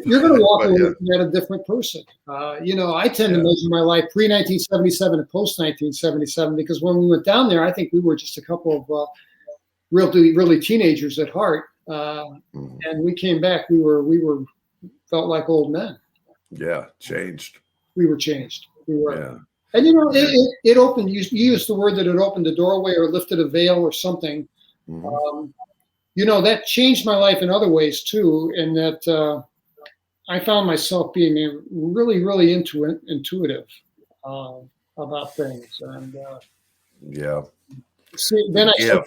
You're going to walk away at a different person. I tend to measure my life pre-1977 and post-1977 because when we went down there, I think we were just a couple of really teenagers at heart. And we came back. We were felt like old men. Yeah, changed. We were changed. We were. Yeah. And it opened. You used the word that it opened a doorway or lifted a veil or something. That changed my life in other ways too. In that I found myself being really, really intuitive about things. And then I started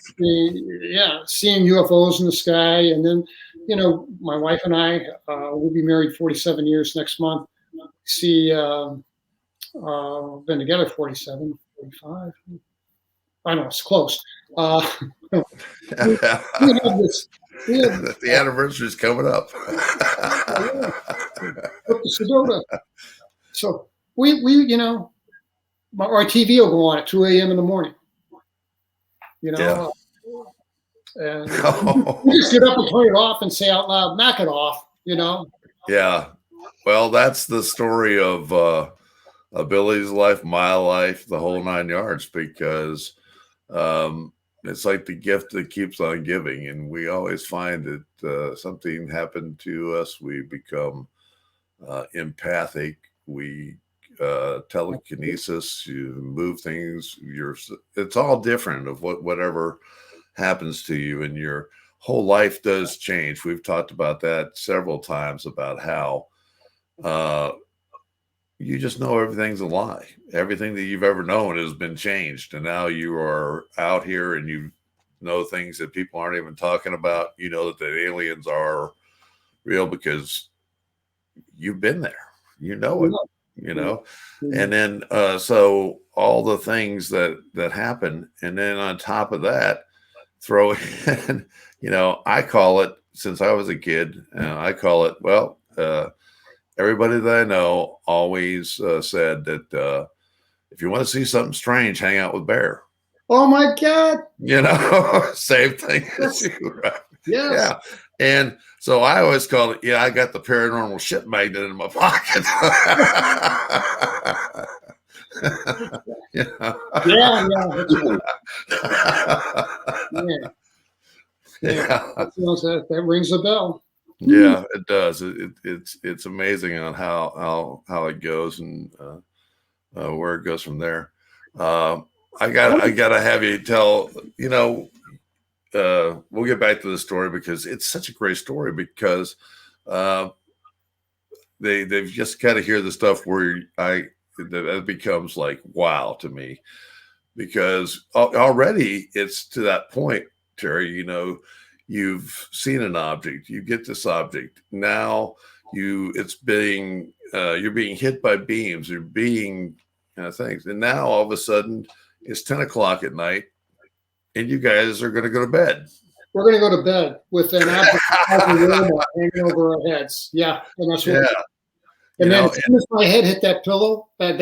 seeing UFOs in the sky, and then my wife and I will be married 47 years next month. Been together 47, 45. I know it's close. We have this. The anniversary is coming up. So we our TV will go on at 2 a.m. in the morning. And we just get up and turn it off and say out loud, knock it off, Yeah. Well, that's the story of Billy's life, my life, the whole 9 yards, because it's like the gift that keeps on giving. And we always find that something happened to us. We become empathic. We telekinesis, you move things, it's all different of whatever happens to you, and your whole life does change. We've talked about that several times, about how you just know everything's a lie. Everything that you've ever known has been changed, and now you are out here and you know things that people aren't even talking about. You know that the aliens are real because you've been there. You know it. And then so all the things that happen, and then on top of that, throw in, I call it, since I was a kid, I call it, everybody that I know always said that if you want to see something strange, hang out with Bear. Oh my God! Same thing as you, right? Yes. Yeah. And so I always call it, I got the paranormal shit magnet in my pocket. Yeah. That rings a bell. Yeah, it does. It's amazing on how it goes and where it goes from there. I gotta have you tell, we'll get back to the story because it's such a great story, because they've just got to hear the stuff where that becomes like wow to me, because already it's to that point, Terry. You've seen an object, you get this object, now you're being hit by beams, you're being things, and now all of a sudden it's 10 o'clock at night and you guys are going to go to bed. We're going to go to bed with an object hanging over our heads. Yeah. And that's what And then as soon as my head hit that pillow, that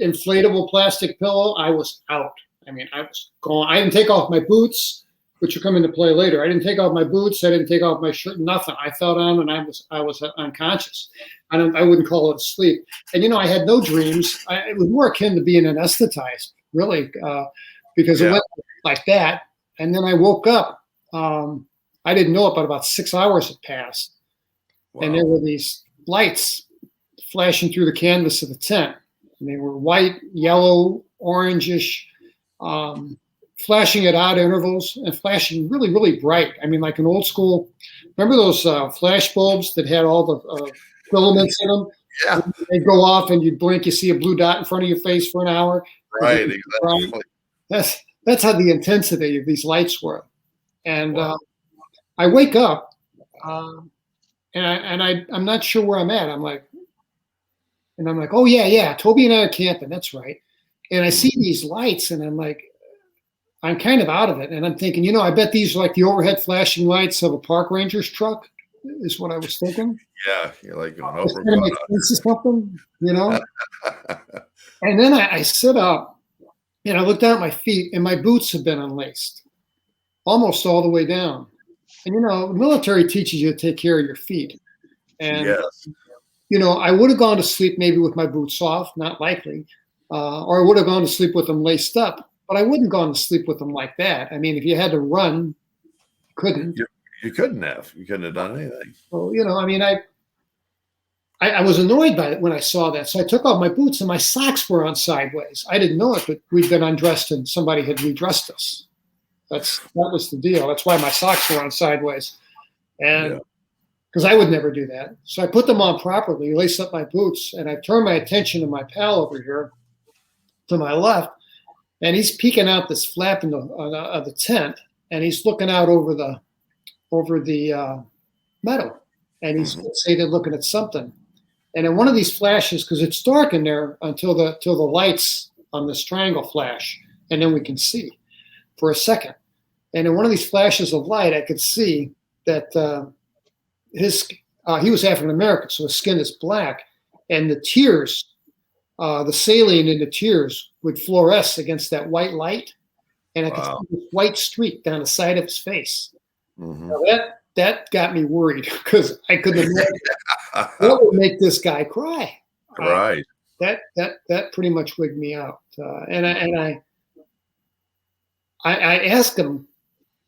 inflatable plastic pillow, I was out. I mean, I was gone. I didn't take off my boots, which will come into play later. I didn't take off my boots. I didn't take off my shirt. Nothing. I fell down and I was unconscious. I wouldn't call it sleep. And you know, I had no dreams. It was more akin to being anesthetized, really, because it went like that. And then I woke up. I didn't know it, but about 6 hours had passed, and there were these lights flashing through the canvas of the tent, and they were white, yellow, orangish. Flashing at odd intervals and flashing really, really bright. I mean, like an old school. Remember those flash bulbs that had all the filaments in them? Yeah. They go off, and you blink, you see a blue dot in front of your face for an hour. Right. Exactly. That's how the intensity of these lights were. And I wake up, and I'm not sure where I'm at. I'm like, oh yeah, Toby and I are camping. That's right. And I see these lights, and I'm like, I'm kind of out of it. And I'm thinking, you know, I bet these are like the overhead flashing lights of a park ranger's truck, is what I was thinking. Yeah, you're like going over. Kind of make sense of something, you know? And then I sit up, and I look down at my feet, and my boots have been unlaced almost all the way down. And, you know, the military teaches you to take care of your feet. And, you know, I would have gone to sleep maybe with my boots off, not likely. Or I would have gone to sleep with them laced up, but I wouldn't have gone to sleep with them like that. I mean, if you had to run, you couldn't. You couldn't have. You couldn't have done anything. So, you know, I mean, I was annoyed by it when I saw that. So I took off my boots, and my socks were on sideways. I didn't know it, but we'd been undressed, and somebody had redressed us. That was the deal. That's why my socks were on sideways. And because I would never do that. So I put them on properly, laced up my boots, and I turned my attention to my pal over here to my left, and he's peeking out this flap of the tent, and he's looking out over the meadow, and he's looking at something. And in one of these flashes, because it's dark in there until the lights on this triangle flash, and then we can see for a second. And in one of these flashes of light, I could see that he was African American, so his skin is black, and the tears. The saline in the tears would fluoresce against that white light, and I could see this white streak down the side of his face. Now that got me worried, because I couldn't imagine what would make this guy cry. Right. That pretty much wigged me out. And I asked him.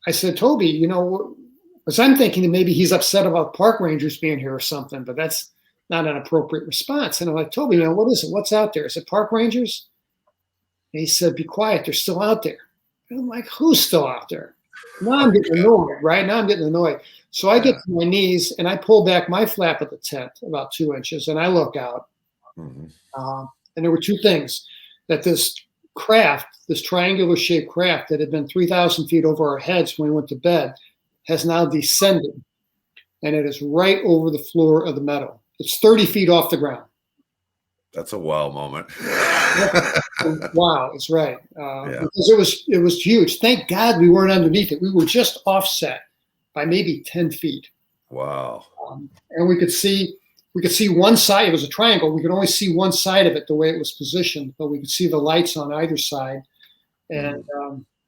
I said, Toby, you know, because I'm thinking that maybe he's upset about park rangers being here or something, but that's not an appropriate response. And I'm like, Toby, you know, what is it? What's out there? Is it park rangers? And he said, be quiet. They're still out there. And I'm like, who's still out there? Now I'm getting annoyed, right? Now I'm getting annoyed. So I get to my knees, and I pull back my flap of the tent about 2 inches, and I look out. And there were two things. That this craft, this triangular shaped craft that had been 3,000 feet over our heads when we went to bed, has now descended, and it is right over the floor of the meadow. It's 30 feet off the ground. That's a wow moment. Wow, it's right. Because it was huge. Thank God we weren't underneath it. We were just offset by maybe 10 feet. Wow. And we could see one side. It was a triangle. We could only see one side of it the way it was positioned, but we could see the lights on either side. And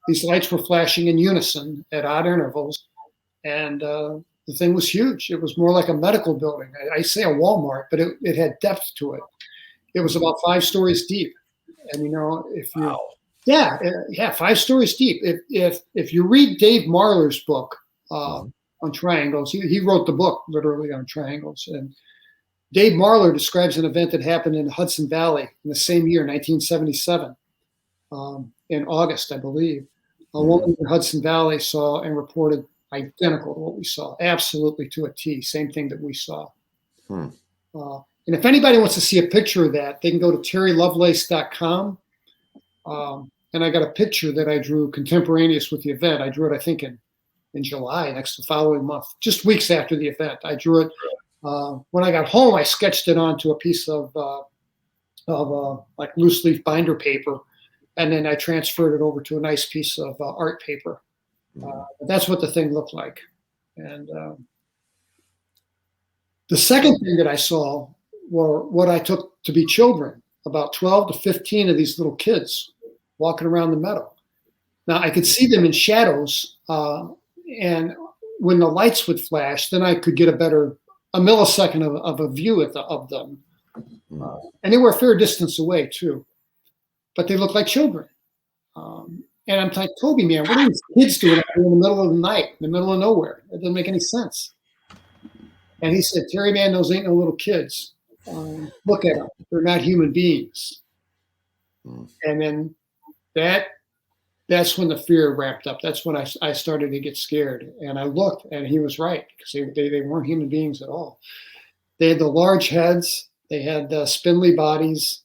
these lights were flashing in unison at odd intervals. And the thing was huge. It was more like a medical building. I say a Walmart, but it had depth to it. It was about 5 stories deep. And, you know, if you, 5 stories deep. If you read Dave Marler's book on triangles, he wrote the book literally on triangles. And Dave Marler describes an event that happened in Hudson Valley in the same year, 1977, in August, I believe. A woman in Hudson Valley saw and reported identical to what we saw, absolutely to a T, same thing that we saw. And if anybody wants to see a picture of that, they can go to terrylovelace.com. And I got a picture that I drew contemporaneous with the event. I drew it, I think, in July, next the following month, just weeks after the event. I drew it. When I got home, I sketched it onto a piece of like loose leaf binder paper, and then I transferred it over to a nice piece of art paper. That's what the thing looked like. And the second thing that I saw were what I took to be children, about 12 to 15 of these little kids walking around the meadow. Now I could see them in shadows, and when the lights would flash, then I could get a millisecond of a view of them. And they were a fair distance away too, but they looked like children. And I'm like, Toby, man, what are these kids doing out here in the middle of the night, in the middle of nowhere? It doesn't make any sense. And he said, Terry, man, those ain't no little kids. Look at them. They're not human beings. And then that's when the fear ramped up. That's when I started to get scared. And I looked, and he was right, because they weren't human beings at all. They had the large heads. They had spindly bodies.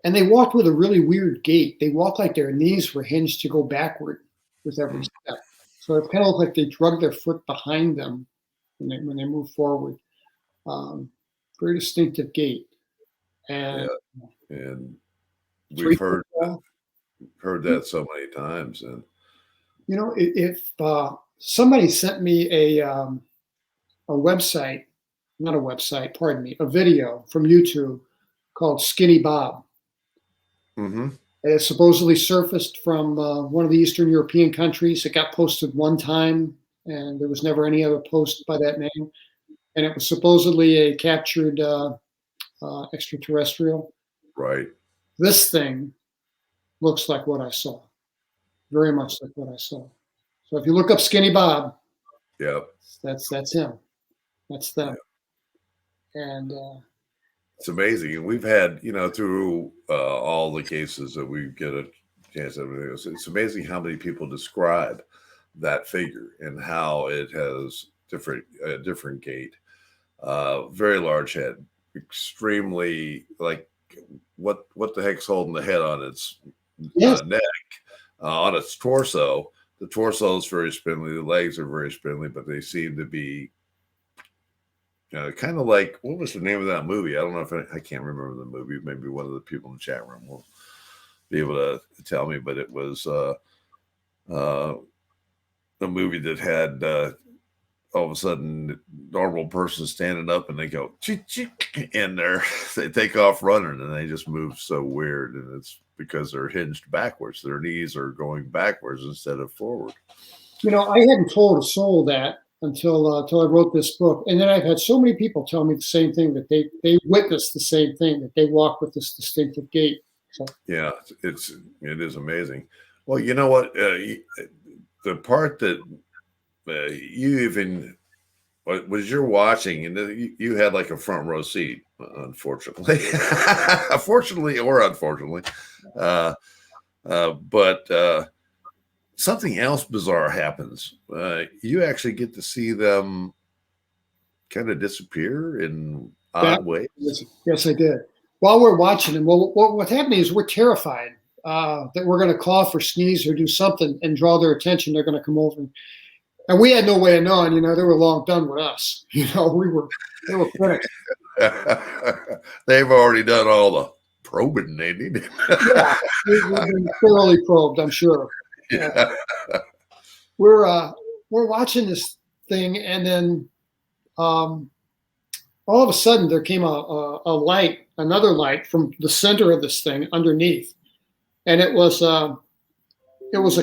And they walked with a really weird gait. They walked like their knees were hinged to go backward with every step. So it kind of looked like they drug their foot behind them when they moved forward. Very distinctive gait. And we've heard that so many times. And you know, if somebody sent me a website, not a website, pardon me, a video from YouTube called Skinny Bob. Mm-hmm. It supposedly surfaced from one of the Eastern European countries. It got posted one time, and there was never any other post by that name. And it was supposedly a captured extraterrestrial. Right. This thing looks like what I saw, very much like what I saw. So if you look up Skinny Bob, that's him. That's them. Yeah. And it's amazing. And we've had, through all the cases that we get a chance to, it's amazing how many people describe that figure and how it has different gait, very large head, extremely like what the heck's holding the head on its neck, on its torso. The torso is very spindly. The legs are very spindly, but they seem to be kind of like, what was the name of that movie? I don't know if I can't remember the movie. Maybe one of the people in the chat room will be able to tell me, but it was a movie that had all of a sudden normal person standing up and they go and they take off running and they just move so weird, and it's because they're hinged backwards. Their knees are going backwards instead of forward. I hadn't told a soul that until I wrote this book, and then I've had so many people tell me the same thing, that they witnessed the same thing, that they walk with this distinctive gait. So. Yeah, it is amazing. Well, you know what? The part that you even was you're watching, and you had like a front row seat, unfortunately, fortunately or unfortunately, but something else bizarre happens. You actually get to see them kind of disappear in odd ways. Yes, I did. While we're watching them, what's happening is we're terrified that we're going to cough or sneeze or do something and draw their attention. They're going to come over. And we had no way of knowing, they were long done with us. They were critics. They've already done all the probing they needed. Yeah, we've been thoroughly probed, I'm sure. Yeah. We're watching this thing, and then all of a sudden there came another light from the center of this thing underneath, and it was a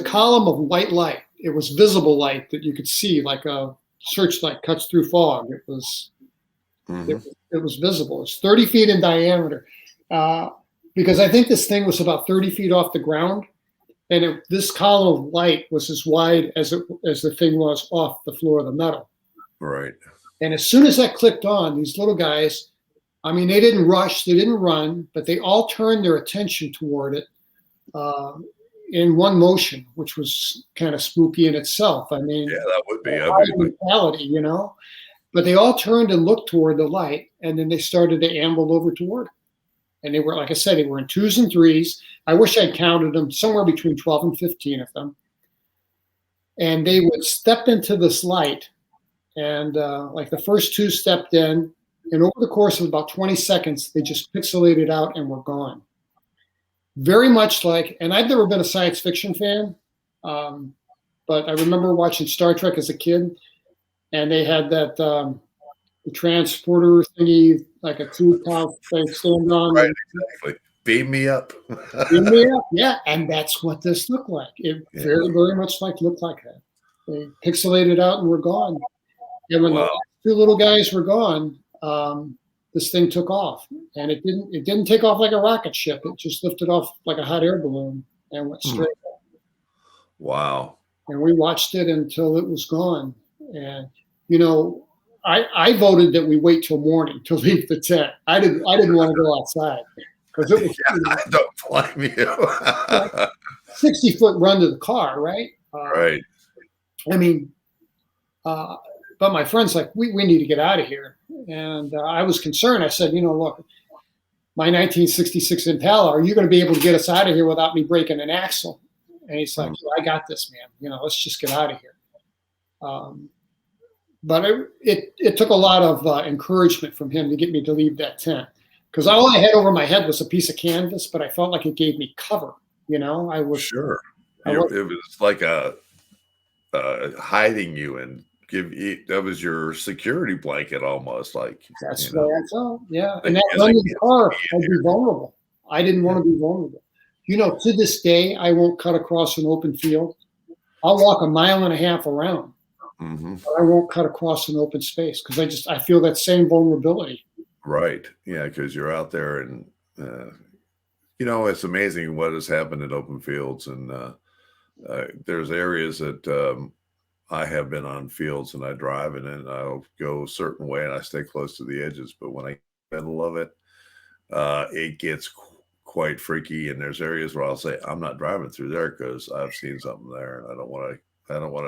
column of white light. It was visible light that you could see, like a searchlight cuts through fog. It was it was visible. It's 30 feet in diameter, because I think this thing was about 30 feet off the ground. And this column of light was as wide as the thing was off the floor of the meadow. Right. And as soon as that clicked on, these little guys, they didn't rush, they didn't run, but they all turned their attention toward it in one motion, which was kind of spooky in itself. Yeah, that would be. Mentality, But they all turned and looked toward the light, and then they started to amble over toward it. And they were, like I said, they were in twos and threes. I wish I'd counted them, somewhere between 12 and 15 of them. And they would step into this light. And like the first two stepped in, and over the course of about 20 seconds, they just pixelated out and were gone. Very much like, and I've never been a science fiction fan, but I remember watching Star Trek as a kid. And they had that the transporter thingy, like a two-top they stand on. Right, exactly. Beam me up. Yeah, and that's what this looked like. It very, very much looked like that. They pixelated out and were gone. And when the two little guys were gone, this thing took off, and it didn't take off like a rocket ship. It just lifted off like a hot air balloon and went straight up. Wow. And we watched it until it was gone. And I voted that we wait till morning to leave the tent. I didn't want to go outside because it was. I don't blame you. 60-foot run to the car, right? Right. I mean, but my friend's like, we need to get out of here. And I was concerned. I said, look, my 1966 Impala, are you going to be able to get us out of here without me breaking an axle? And he's like, I got this, man. Let's just get out of here. But it took a lot of encouragement from him to get me to leave that tent. Because all I had over my head was a piece of canvas, but I felt like it gave me cover. I was sure. It was like hiding you and that was your security blanket almost. Like that's what I felt. Yeah, and that run in the car, I'd be vulnerable. I didn't want to be vulnerable. To this day, I won't cut across an open field. I'll walk 1.5 miles around. But I won't cut across an open space because I feel that same vulnerability. Right. Yeah, because you're out there and it's amazing what has happened in open fields, and there's areas that I have been on fields and I drive and then I'll go a certain way and I stay close to the edges. But when I get in the middle of it, it gets quite freaky. And there's areas where I'll say, I'm not driving through there because I've seen something there and I don't want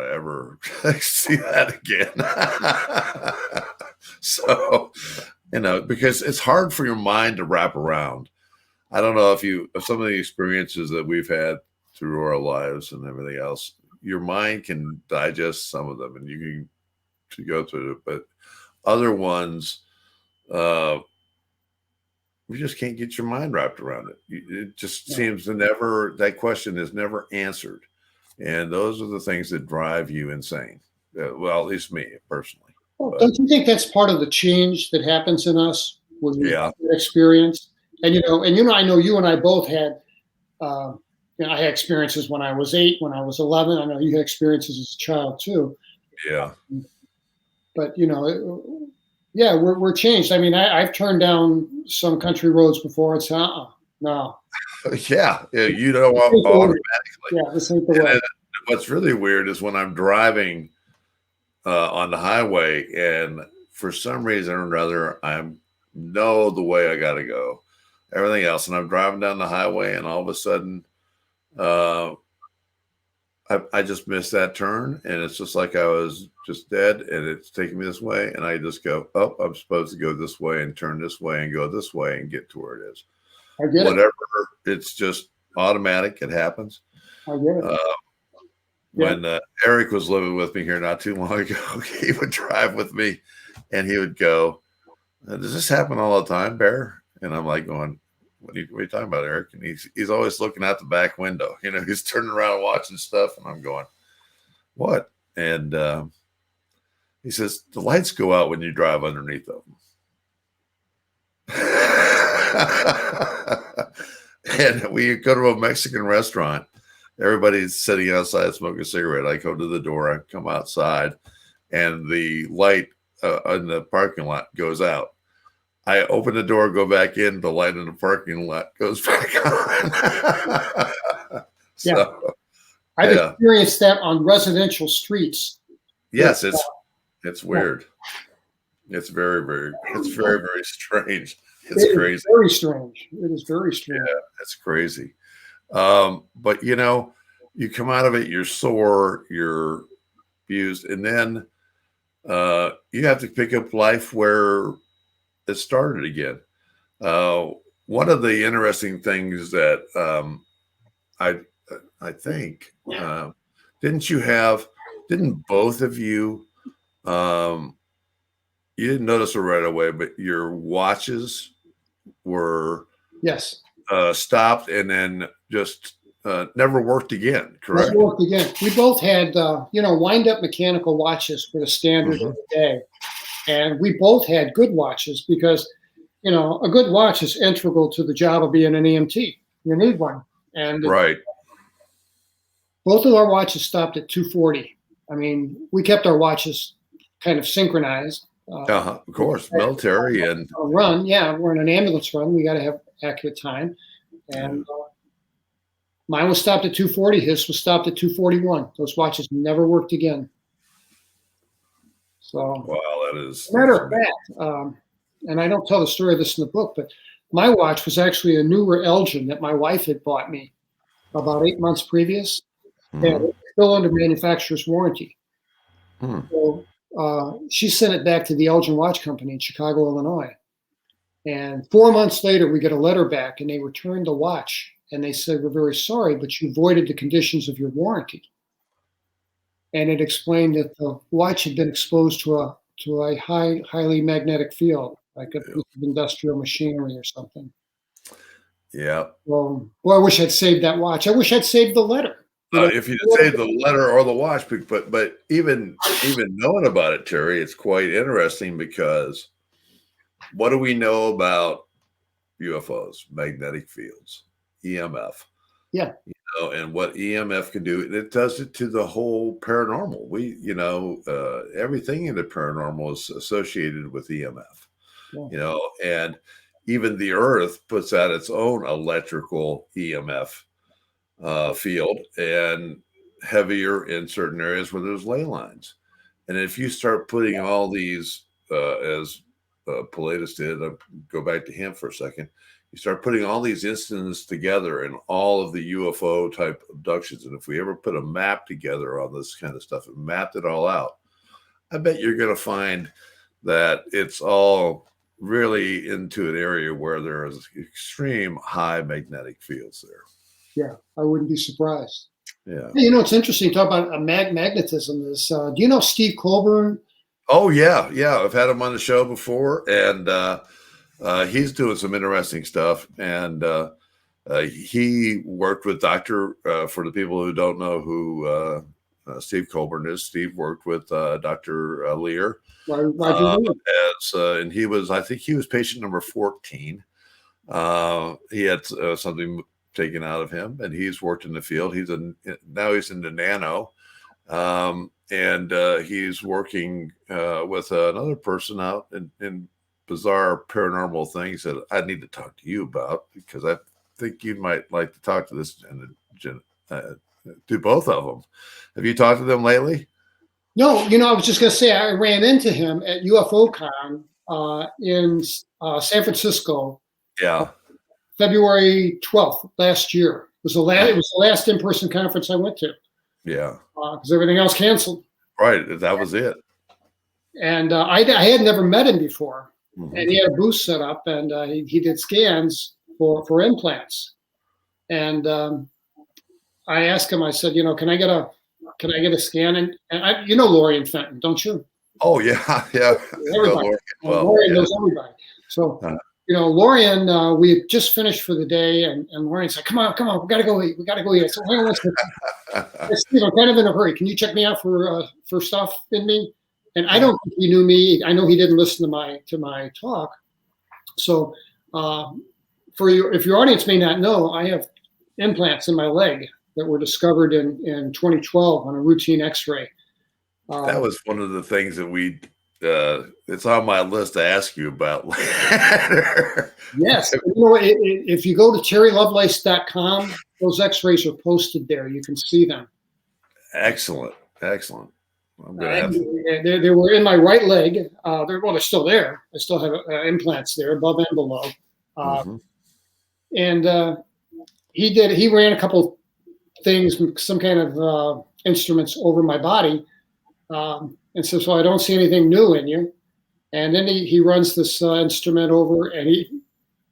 to ever see that again. So, because it's hard for your mind to wrap around. I don't know if some of the experiences that we've had through our lives and everything else, your mind can digest some of them and you can go through it, but other ones, you just can't get your mind wrapped around it. It just seems that question is never answered. And those are the things that drive you insane. Well, at least me personally. Well, don't you think that's part of the change that happens in us when we experience? And I know you and I both had. I had experiences when I was 8, when I was 11. I know you had experiences as a child too. Yeah. But we're changed. I mean, I've turned down some country roads before. It's no. Yeah, automatically. Yeah, this ain't the way. What's really weird is when I'm driving on the highway, and for some reason or another, I know the way I got to go. Everything else, and I'm driving down the highway, and all of a sudden, I just missed that turn, and it's just like I was just dead, and it's taking me this way, and I just go, oh, I'm supposed to go this way and turn this way and go this way and get to where it is. I get Whatever, it's just automatic. It happens. I get it. When Eric was living with me here not too long ago, he would drive with me, and he would go, does this happen all the time, Bear? And I'm like going, what are you talking about, Eric? And he's always looking out the back window. He's turning around watching stuff, and I'm going, what? And he says, the lights go out when you drive underneath them. And we go to a Mexican restaurant. Everybody's sitting outside smoking a cigarette. I go to the door. I come outside, and the light in the parking lot goes out. I open the door, go back in. The light in the parking lot goes back on. I've experienced that on residential streets. Yes, it's weird. It's very, very strange. It's crazy. Very strange. It is very strange. Yeah, it's crazy. But you come out of it, you're sore, you're abused, and then you have to pick up life where it started again. One of the interesting things that I think didn't both of you you didn't notice it right away, but your watches were stopped and then just never worked again, correct? Never worked again. We both had wind up mechanical watches for the standard of the day. And we both had good watches because, a good watch is integral to the job of being an EMT. You need one. And Right. both of our watches stopped at 240. I mean, we kept our watches kind of synchronized. Of course, military and run. Yeah, we're in an ambulance run. We got to have accurate time. And mine was stopped at 240. His was stopped at 241. Those watches never worked again. So, wow, that is. Matter of fact, and I don't tell the story of this in the book, but my watch was actually a newer Elgin that my wife had bought me about 8 months previous. And it was still under manufacturer's warranty. So she sent it back to the Elgin Watch Company in Chicago, Illinois. And 4 months later, we get a letter back, and they returned the watch. And they said, "We're very sorry, but you voided the conditions of your warranty." And it explained that the watch had been exposed to a highly magnetic field, like a piece of industrial machinery or something. Yeah. Well, boy, I wish I'd saved that watch. I wish I'd saved the letter. If you'd saved the letter or the watch, but even knowing about it, Terry, it's quite interesting because what do we know about UFOs, magnetic fields, EMF? Yeah. And what EMF can do, it does it to the whole paranormal. Everything in the paranormal is associated with EMF. Yeah. And even the Earth puts out its own electrical EMF field, and heavier in certain areas where there's ley lines. And if you start putting all these, as Pilatus did, I'll go back to him for a second. You start putting all these instances together and all of the UFO type abductions. And if we ever put a map together on this kind of stuff and mapped it all out, I bet you're going to find that it's all really into an area where there is extreme high magnetic fields there. Yeah, I wouldn't be surprised. Yeah. Hey, it's interesting to talk about magnetism. Do you know Steve Colburn? Oh, yeah. Yeah. I've had him on the show before, and he's doing some interesting stuff. And he worked with for the people who don't know who Steve Colburn is, Steve worked with Dr. Lear. And I think he was patient number 14. He had something taken out of him, and he's worked in the field. Now he's into nano, and he's working with another person out in bizarre paranormal things that I need to talk to you about, because I think you might like to talk to to both of them. Have you talked to them lately? No, I was just going to say I ran into him at UFOCon in San Francisco. Yeah. February 12th last year. It was the last in-person conference I went to. Yeah. Because everything else canceled. Right. That was it. And I had never met him before. Mm-hmm. And he had a booth set up, and he did scans for implants. And I asked him, I said, can I get a scan? And I, Lorian Fenton, don't you? Oh, yeah. Yeah. Everybody. Lorian knows everybody. So, Lorian, we had just finished for the day, and Lorian said, come on, we got to go eat. I said, hang on, Steve, I'm kind of in a hurry. Can you check me out for stuff in me? And I don't think he knew me. I know he didn't listen to my talk. So if your audience may not know, I have implants in my leg that were discovered in 2012 on a routine X-ray. That was one of the things that it's on my list to ask you about later. Yes. If you go to terrylovelace.com, those X-rays are posted there. You can see them. Excellent. I'm gonna have they were in my right leg. They're still there. I still have implants there, above and below. And he ran a couple things, some kind of instruments over my body, and so I don't see anything new in you. And then he runs this instrument over, and he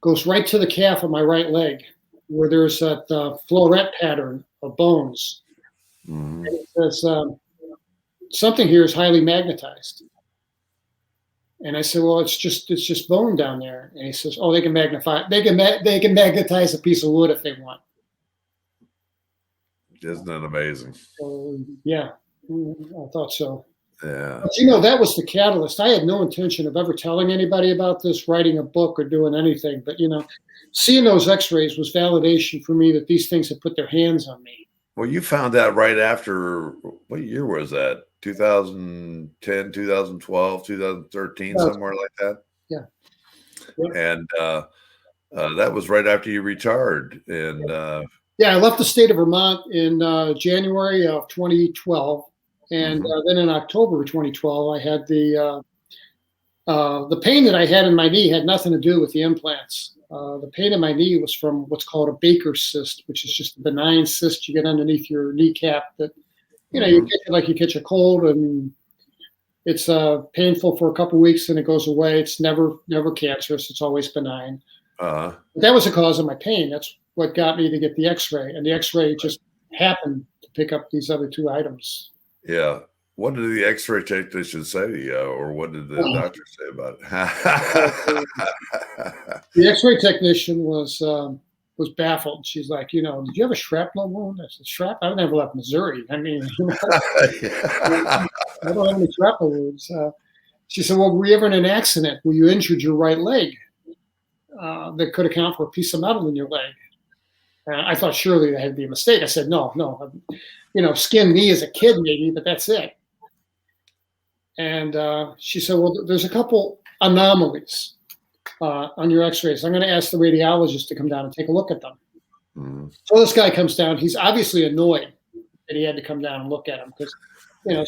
goes right to the calf of my right leg, where there's that floret pattern of bones. And it says, something here is highly magnetized. And I said, well, it's just bone down there. And he says, oh, they can magnetize a piece of wood if they want. Isn't that amazing? Yeah, I thought so. Yeah. But that was the catalyst. I had no intention of ever telling anybody about this, writing a book or doing anything. But, seeing those x-rays was validation for me that these things had put their hands on me. Well, you found out right after, what year was that? 2010, 2012, 2013, somewhere like that? Yeah. And that was right after you retired. And yeah, I left the state of Vermont in January of 2012. And then in October of 2012, I had the pain that I had in my knee had nothing to do with the implants. The pain in my knee was from what's called a Baker's cyst, which is just a benign cyst you get underneath your kneecap that, you catch it like you catch a cold, and it's painful for a couple of weeks and it goes away. It's never cancerous. It's always benign. But that was the cause of my pain. That's what got me to get the x-ray. And the x-ray just happened to pick up these other two items. Yeah. What did the x-ray technician say to you, or what did the doctor say about it? The x-ray technician was baffled. She's like, did you have a shrapnel wound? I said, shrapnel? I never left Missouri. I mean, I don't have any shrapnel wounds. She said, well, were you ever in an accident where you injured your right leg that could account for a piece of metal in your leg? I thought surely that had to be a mistake. I said, no. Skinned knee as a kid maybe, but that's it. And she said, well, there's a couple anomalies on your x-rays. I'm going to ask the radiologist to come down and take a look at them. So this guy comes down. He's obviously annoyed that he had to come down and look at him because,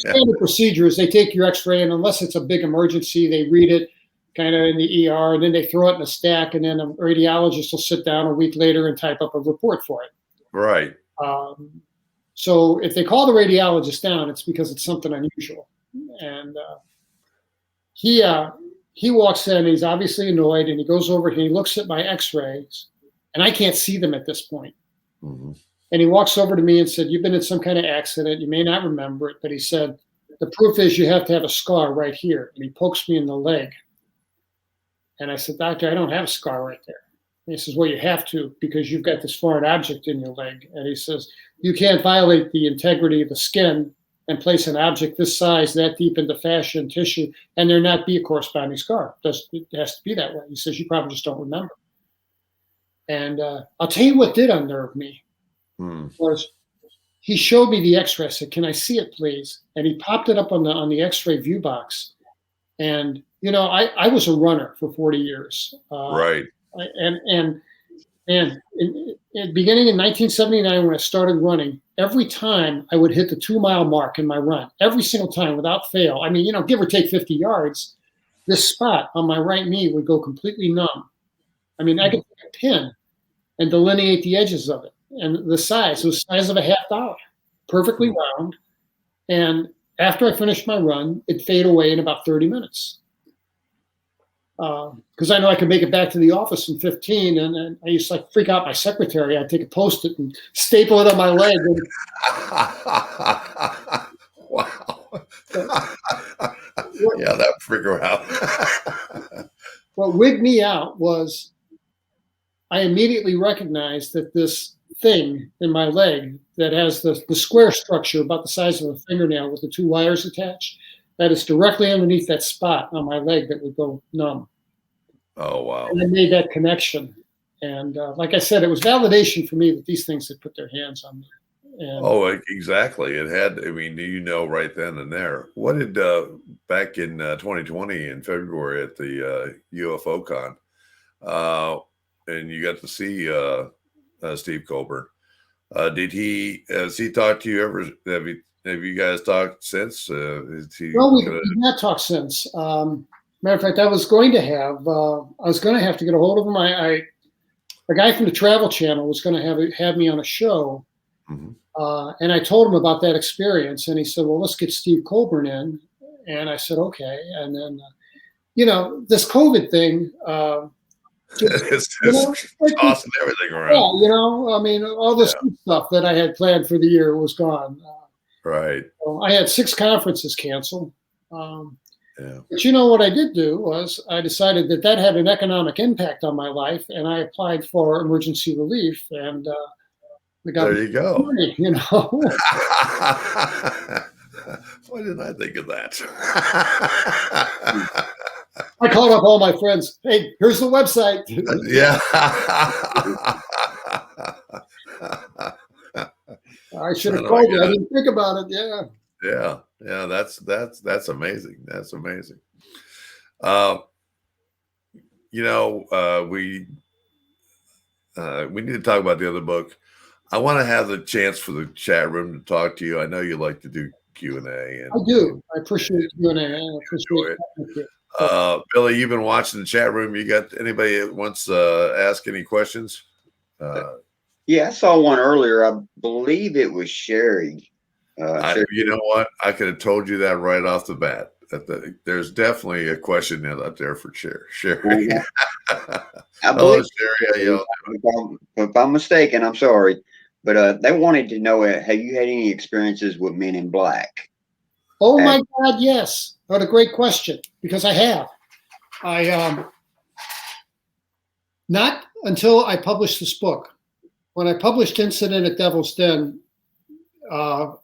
standard procedure is they take your x-ray, and unless it's a big emergency, they read it kind of in the ER, and then they throw it in a stack, and then a radiologist will sit down a week later and type up a report for it. Right. So if they call the radiologist down, it's because it's something unusual. And he walks in, he's obviously annoyed, and he goes over and he looks at my x-rays, and I can't see them at this point. And he walks over to me and said, you've been in some kind of accident. You may not remember it, but he said, the proof is you have to have a scar right here. And he pokes me in the leg. And I said, doctor, I don't have a scar right there. And he says, well, you have to, because you've got this foreign object in your leg. And he says, you can't violate the integrity of the skin and place an object this size, that deep into fascia and tissue, and there not be a corresponding scar. It has to be that way. He says, you probably just don't remember. And I'll tell you what did unnerve me was he showed me the x-ray. I said, can I see it, please? And he popped it up on the x-ray view box. And, I was a runner for 40 years. Right. And beginning in 1979, when I started running, every time I would hit the 2-mile mark in my run, every single time without fail. I mean, give or take 50 yards, this spot on my right knee would go completely numb. I mean, I could take a pin and delineate the edges of it. And the size was the size of a $50, perfectly round. And after I finished my run, it'd fade away in about 30 minutes. Because I know I could make it back to the office in 15, and I used to freak out my secretary. I'd take a Post-it and staple it on my leg. Wow. Yeah, that freak her out. What wigged me out was I immediately recognized that this thing in my leg that has the square structure about the size of a fingernail with the 2 wires attached, that is directly underneath that spot on my leg that would go numb. Oh, wow. And I made that connection. And like I said, it was validation for me that these things had put their hands on me. And, exactly. It had, right then and there. What did, back in 2020 in February at the UFO con, and you got to see Steve Colburn. Has he talked to you ever? Have you guys talked since? We've not talked since. Matter of fact, I was going to have to get a hold of him. A guy from the Travel Channel was going to have me on a show. And I told him about that experience, and he said, well, let's get Steve Colburn in. And I said, okay. And then, this COVID thing, it's tossing everything around. Yeah, all this stuff that I had planned for the year was gone. Right. So I had 6 conferences canceled. Yeah. But what I did do was I decided that had an economic impact on my life, and I applied for emergency relief, and there you go. Money, Why didn't I think of that? I called up all my friends. Hey, here's the website. Yeah. I should have Oh, called you. I God. didn't think about it. Yeah. Yeah. That's amazing. That's amazing. Uh, we need to talk about the other book. I want to have the chance for the chat room to talk to you. I know you like to do Q&A. I do. I appreciate Q&A. I appreciate it. Billy, you've been watching the chat room. You got anybody that wants to ask any questions? Yeah, I saw one earlier. I believe it was Sherry. You know what? I could have told you that right off the bat. There's definitely a question out there for Sherry. I believe, Sherry. If I'm mistaken, I'm sorry. But they wanted to know, have you had any experiences with Men in Black? Oh, my God, yes. What a great question, because I have. Not until I published this book. When I published Incident at Devil's Den, that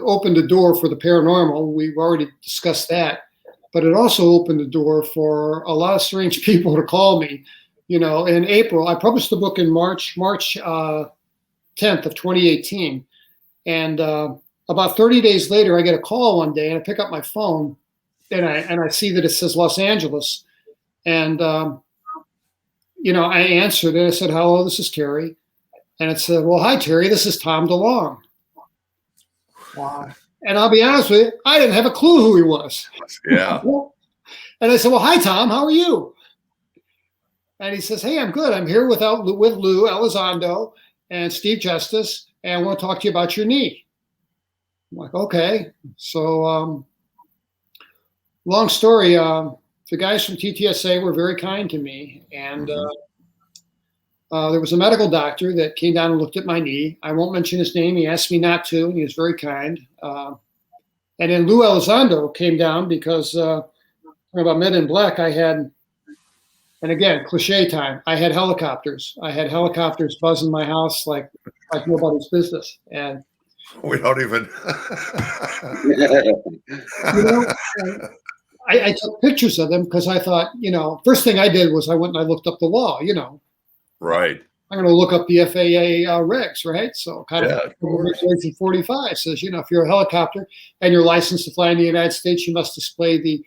opened the door for the paranormal. We've already discussed that. But it also opened the door for a lot of strange people to call me. In April, I published the book in March 10th of 2018. And about 30 days later, I get a call one day, and I pick up my phone, and I see that it says Los Angeles. And, I answered it. I said, hello, this is Terry. And it said, well, hi, Terry, this is Tom DeLong. And I'll be honest with you, I didn't have a clue who he was. Yeah. And I said, well, hi, Tom, how are you? And he says, hey, I'm good. I'm here with Lou Elizondo and Steve Justice, and I want to talk to you about your knee. I'm like, okay. So long story, the guys from TTSA were very kind to me. And there was a medical doctor that came down and looked at my knee. I won't mention his name. He asked me not to, and he was very kind. And then Lou Elizondo came down because about Men in Black, I had, and again, cliche time, I had helicopters. I had helicopters buzzing my house like nobody's business. And we don't even. I took pictures of them because I thought, first thing I did was I went and I looked up the law, Right. I'm going to look up the FAA regs, right? So kind of Regulation 45 says, if you're a helicopter and you're licensed to fly in the United States, you must display the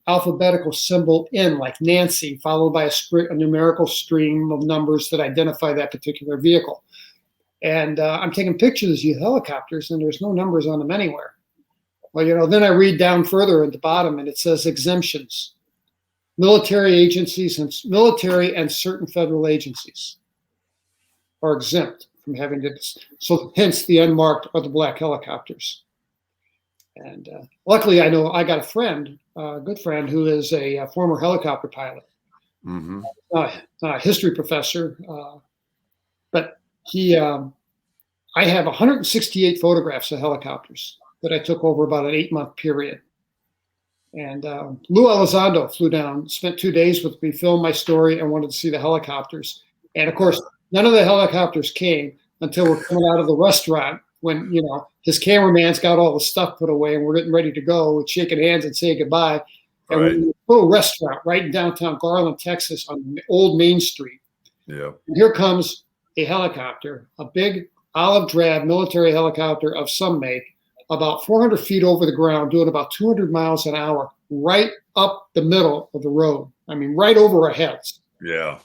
alphabetical symbol N, like Nancy, followed by a numerical stream of numbers that identify that particular vehicle. And I'm taking pictures of these helicopters, and there's no numbers on them anywhere. Well, then I read down further at the bottom, and it says exemptions. Military agencies and certain federal agencies are exempt from having to. So hence the unmarked or the black helicopters. And luckily, I know I got a friend, a good friend, who is a former helicopter pilot, history professor. But I have 168 photographs of helicopters that I took over about an 8-month period. And Lou Elizondo flew down, spent 2 days with me, filmed my story, and wanted to see the helicopters. And of course, none of the helicopters came until we're coming out of the restaurant when, his cameraman's got all the stuff put away and we're getting ready to go. We're shaking hands and saying goodbye. And we're in a little restaurant right in downtown Garland, Texas on Old Main Street. Yeah. And here comes a helicopter, a big olive drab military helicopter of some make, about 400 feet over the ground, doing about 200 miles an hour, right up the middle of the road. I mean, right over our heads. Yeah.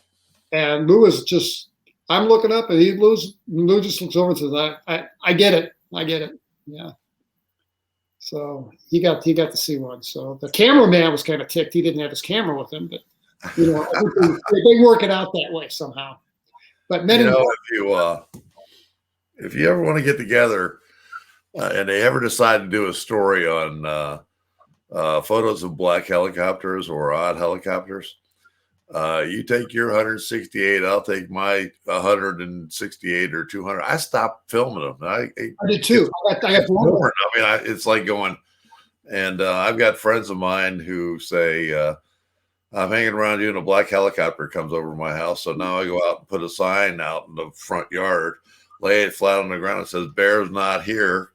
And Lou is just, I'm looking up, and Lou just looks over and says, I get it. I get it. Yeah. So he got to see one. So the cameraman was kind of ticked. He didn't have his camera with him, but they work it out that way somehow. But many, if you ever want to get together and they ever decide to do a story on photos of black helicopters or odd helicopters, you take your 168, I'll take my 168 or 200. I stopped filming them. I did too. I got bored. I mean, it's like going, and I've got friends of mine who say, I'm hanging around you and a black helicopter comes over my house. So now I go out and put a sign out in the front yard, lay it flat on the ground. It says, "Bear's not here."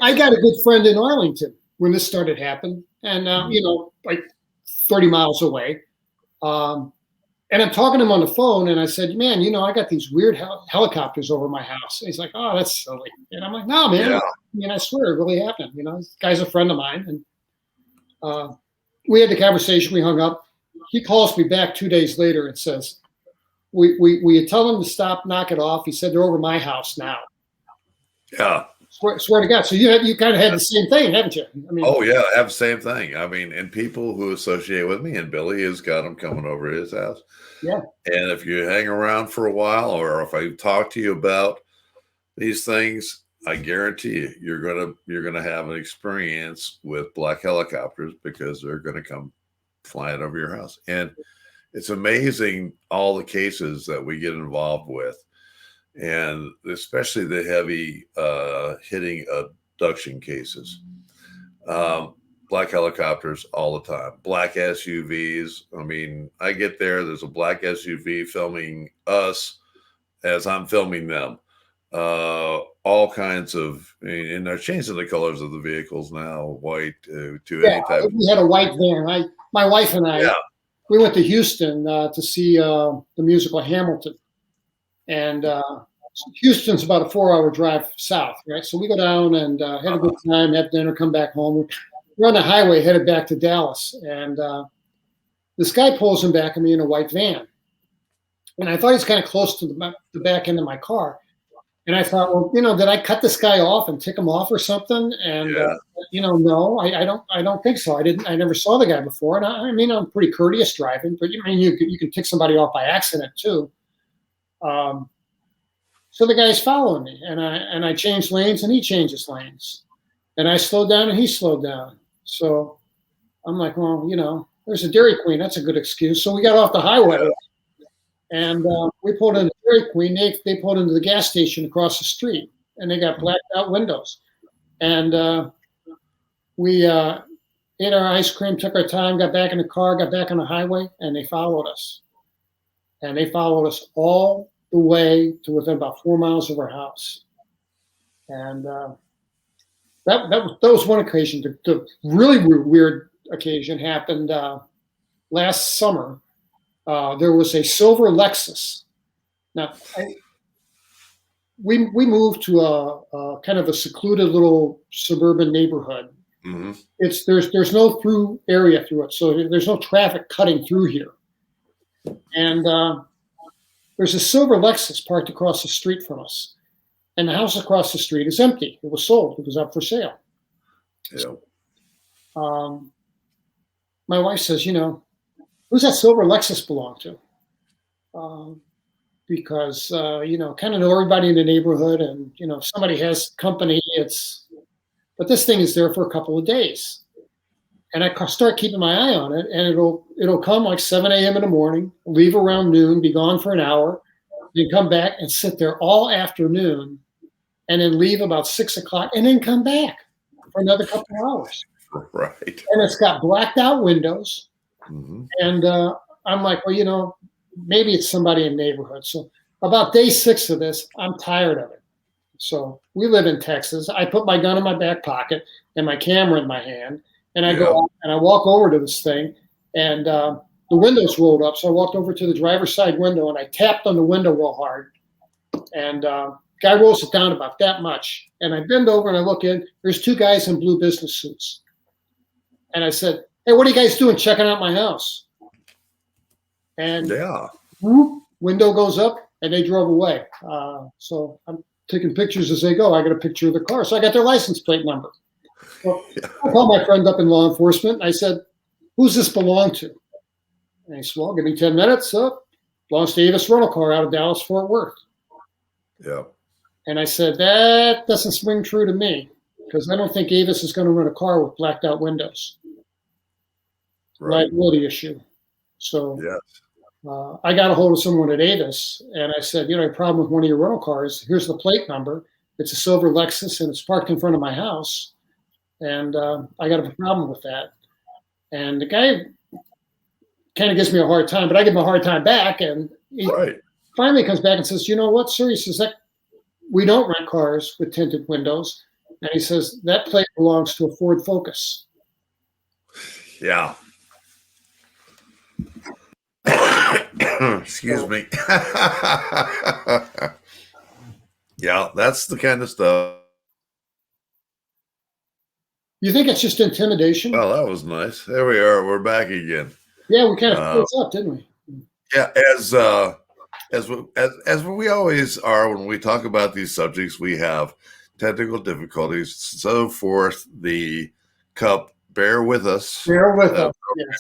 I got a good friend in Arlington when this started happening, and like 30 miles away. And I'm talking to him on the phone, and I said, "Man, I got these weird helicopters over my house." And he's like, "Oh, that's silly." And I'm like, "No, man. Yeah. I mean, I swear, it really happened. This guy's a friend of mine." And we had the conversation. We hung up. He calls me back 2 days later and says, "We tell him to stop, knock it off." He said, "They're over my house now." Yeah. Swear to God. So you kind of had the same thing, haven't you? I mean, oh yeah, I have the same thing. I mean, and people who associate with me, and Billy has got them coming over to his house. yeah. And if you hang around for a while, or if I talk to you about these things, I guarantee you, you're gonna have an experience with black helicopters, because they're gonna come flying over your house. And it's amazing all the cases that we get involved with, and especially the heavy hitting abduction cases. Black helicopters all the time, black SUVs. I mean, I get there's a black SUV filming us as I'm filming them. All kinds of, and they're changing the colors of the vehicles now, white to any type. We had a white van. My wife and I, we went to Houston to see the musical Hamilton, and Houston's about a 4-hour drive south, right? So we go down and have a good time, have dinner, come back home. We're on the highway headed back to Dallas, and this guy pulls in back of me in a white van, and I thought he's kind of close to the back end of my car. And I thought, well, did I cut this guy off and tick him off or something? And no, I don't think so. I never saw the guy before, and I mean, I'm pretty courteous driving, but you can tick somebody off by accident too. So the guy's following me, and I changed lanes, and he changes lanes, and I slowed down, and he slowed down. So I'm like, well, there's a Dairy Queen. That's a good excuse. So we got off the highway. And we pulled into Dairy Queen. They pulled into the gas station across the street, and they got blacked out windows. And we ate our ice cream, took our time, got back in the car, got back on the highway, and they followed us. And they followed us all the way to within about 4 miles of our house. And that was one occasion. The really weird occasion happened last summer. There was a silver Lexus. Now, we moved to a kind of a secluded little suburban neighborhood. Mm-hmm. There's no through area through it, so there's no traffic cutting through here. And there's a silver Lexus parked across the street from us, and the house across the street is empty. It was sold. It was up for sale. Yeah. My wife says, who's that silver Lexus belong to? Because, kind of know everybody in the neighborhood, and, if somebody has company, but this thing is there for a couple of days. And I start keeping my eye on it, and it'll come like 7 a.m. in the morning, leave around noon, be gone for an hour, then come back and sit there all afternoon, and then leave about 6 o'clock, and then come back for another couple of hours. Right. And it's got blacked out windows. Mm-hmm. And I'm like, well, maybe it's somebody in the neighborhood. So about day 6 of this, I'm tired of it. So we live in Texas. I put my gun in my back pocket and my camera in my hand, and I go out and I walk over to this thing, and the windows rolled up. So I walked over to the driver's side window, and I tapped on the window real hard. And guy rolls it down about that much. And I bend over and I look in. There's 2 guys in blue business suits. And I said, hey, what are you guys doing checking out my house? And whoop, window goes up, and they drove away. So I'm taking pictures as they go. I got a picture of the car. So I got their license plate number. So I called my friend up in law enforcement, and I said, who's this belong to? And he said, well, give me 10 minutes. Belongs to Avis Rental Car out of Dallas, Fort Worth. Yeah. And I said, that doesn't swing true to me, because I don't think Avis is going to run a car with blacked out windows. Right. Liability issue. So yes. I got a hold of someone at Avis, and I said, a problem with one of your rental cars. Here's the plate number. It's a silver Lexus, and it's parked in front of my house. And I got a problem with that. And the guy kind of gives me a hard time, but I give him a hard time back. And he finally comes back and says, you know what, sir? He says, we don't rent cars with tinted windows. And he says, that plate belongs to a Ford Focus. Yeah. Excuse me. Yeah, that's the kind of stuff. You think it's just intimidation? Well, that was nice. There we are. We're back again. Yeah, we kind of froze up, didn't we? Yeah, as we always are when we talk about these subjects, we have technical difficulties, so forth. The cup, bear with us. Bear with us. Yes.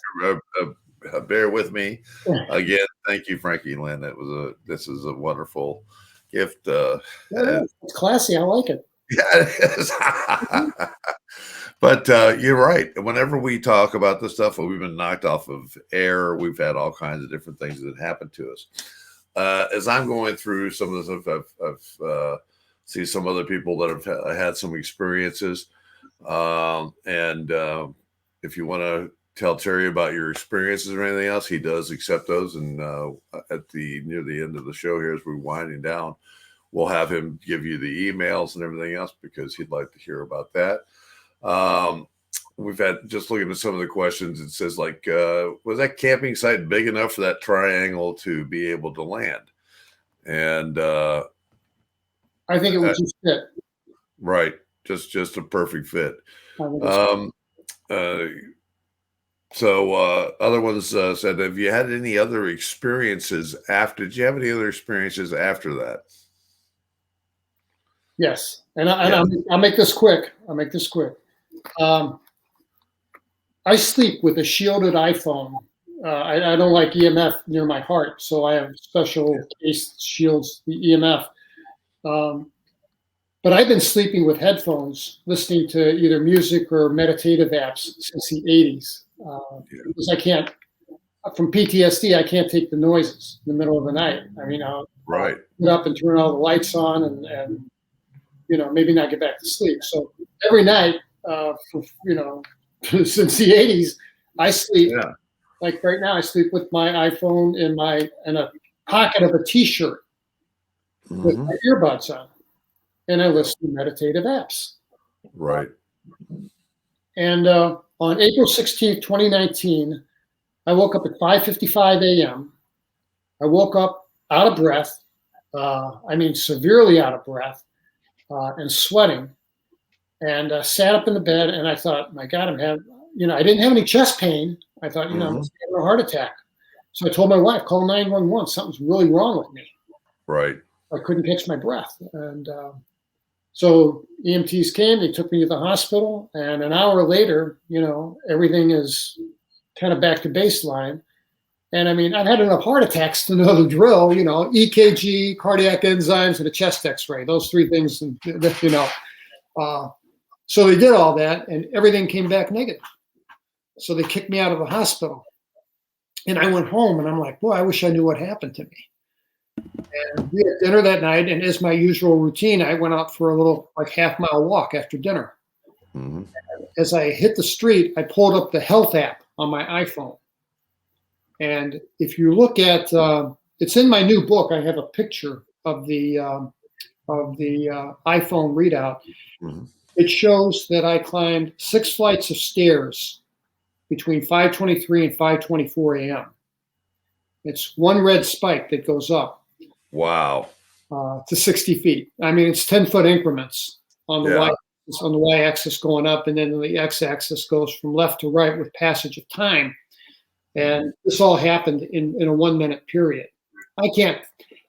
Bear with me again. Thank you, Frankie Lynn. This is a wonderful gift. It's classy. I like it. Yeah, it is. But you're right. Whenever we talk about this stuff, we've been knocked off of air. We've had all kinds of different things that happened to us. As I'm going through some of the stuff, I've see some other people that have had some experiences. And if you want to tell Terry about your experiences or anything else, he does accept those. And near the end of the show here, as we're winding down, we'll have him give you the emails and everything else because he'd like to hear about that. We've had, just looking at some of the questions, it says like, was that camping site big enough for that triangle to be able to land? And I think it would just fit. Right. Just a perfect fit. So other ones said, have you had any other experiences after? Did you have any other experiences after that? Yes. And I'll make this quick. I sleep with a shielded iPhone. I don't like EMF near my heart, so I have special case shields the EMF. But I've been sleeping with headphones, listening to either music or meditative apps since the 80s. Because I can't, from PTSD, I can't take the noises in the middle of the night. I mean, I'll get up and turn all the lights on and maybe not get back to sleep. So every night, since the 80s, I sleep. Yeah. Like right now, I sleep with my iPhone in a pocket of a T-shirt with my earbuds on, and I listen to meditative apps. Right. And on April 16th, 2019, I woke up at 5:55 a.m. I woke up out of breath, severely out of breath, and sweating, and sat up in the bed, and I thought, my God, I didn't have any chest pain. I thought, I'm having a heart attack. So I told my wife, call 911. Something's really wrong with me. Right. I couldn't catch my breath. And so EMTs came, they took me to the hospital, and an hour later, everything is kind of back to baseline. And I mean, I've had enough heart attacks to know the drill, EKG, cardiac enzymes, and a chest x-ray, those three things, so they did all that and everything came back negative. So they kicked me out of the hospital. And I went home and I'm like, boy, I wish I knew what happened to me. And we had dinner that night, and as my usual routine, I went out for a little half-mile walk after dinner. Mm-hmm. As I hit the street, I pulled up the health app on my iPhone. And if you look at, it's in my new book, I have a picture of the iPhone readout. Mm-hmm. It shows that I climbed 6 flights of stairs between 5:23 and 5:24 a.m. It's one red spike that goes up. Wow. To 60 feet. I mean, it's 10-foot increments on the y-axis going up, and then the x-axis goes from left to right with passage of time. And this all happened in a 1 minute period.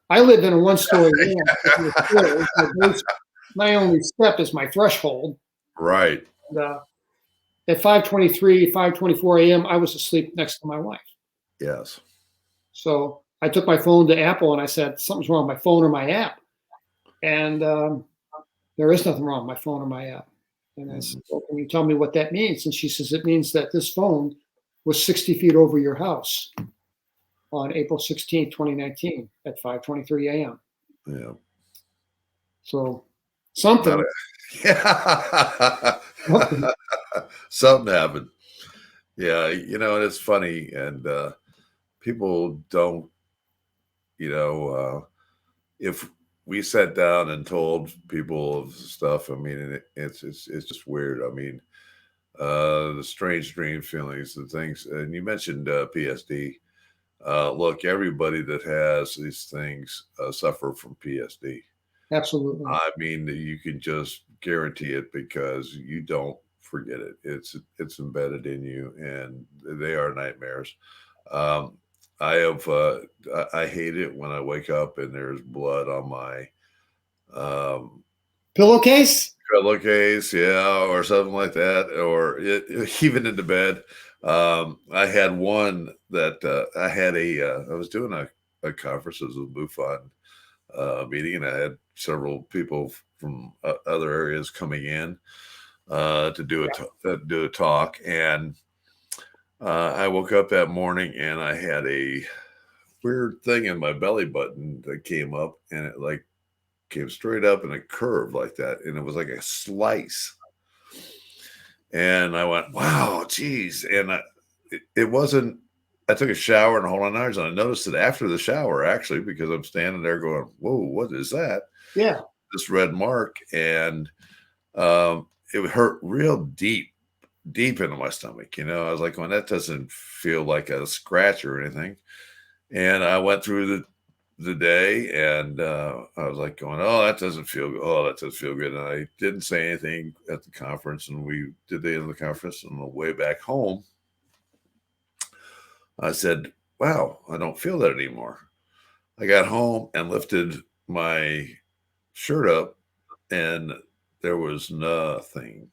I live in a one-story house. My only step is my threshold. Right. And, at 5:23, 5:24 a.m., I was asleep next to my wife. Yes. So I took my phone to Apple and I said, something's wrong with my phone or my app. And there is nothing wrong with my phone or my app. And I said, well, can you tell me what that means? And she says, it means that this phone was 60 feet over your house on April 16, 2019 at 5:23 a.m. Yeah. So something. Something happened. Yeah. And it's funny. And people don't, if we sat down and told people of stuff. I mean, and it's just weird. I mean, the strange dream feelings, the things, and you mentioned PSD. Look, everybody that has these things suffer from PSD. Absolutely. I mean, you can just guarantee it because you don't forget it. It's embedded in you, and they are nightmares. Um, I have I hate it when I wake up and there's blood on my um, Pillowcase? pillowcase, yeah, or something like that, or even in the bed. I had one that I had I was doing a conference, it was a MUFON meeting, and I had several people from other areas coming in to do a talk, and I woke up that morning and I had a weird thing in my belly button that came up, and it like came straight up and it curved like that, and it was like a slice. And I went, "Wow, geez!" And it wasn't. I took a shower and a whole lot of hours, and I noticed it after the shower, actually, because I'm standing there going, "Whoa, what is that?" Yeah. This red mark, and it hurt real deep into my stomach. You know, I was like, "Well, that doesn't feel like a scratch or anything." And I went through the day, and I was like going, "Oh, that doesn't feel good. Oh, that doesn't feel good." And I didn't say anything at the conference, and we did the end of the conference. On the way back home, I said, "Wow, I don't feel that anymore." I got home and lifted my shirt up, and there was nothing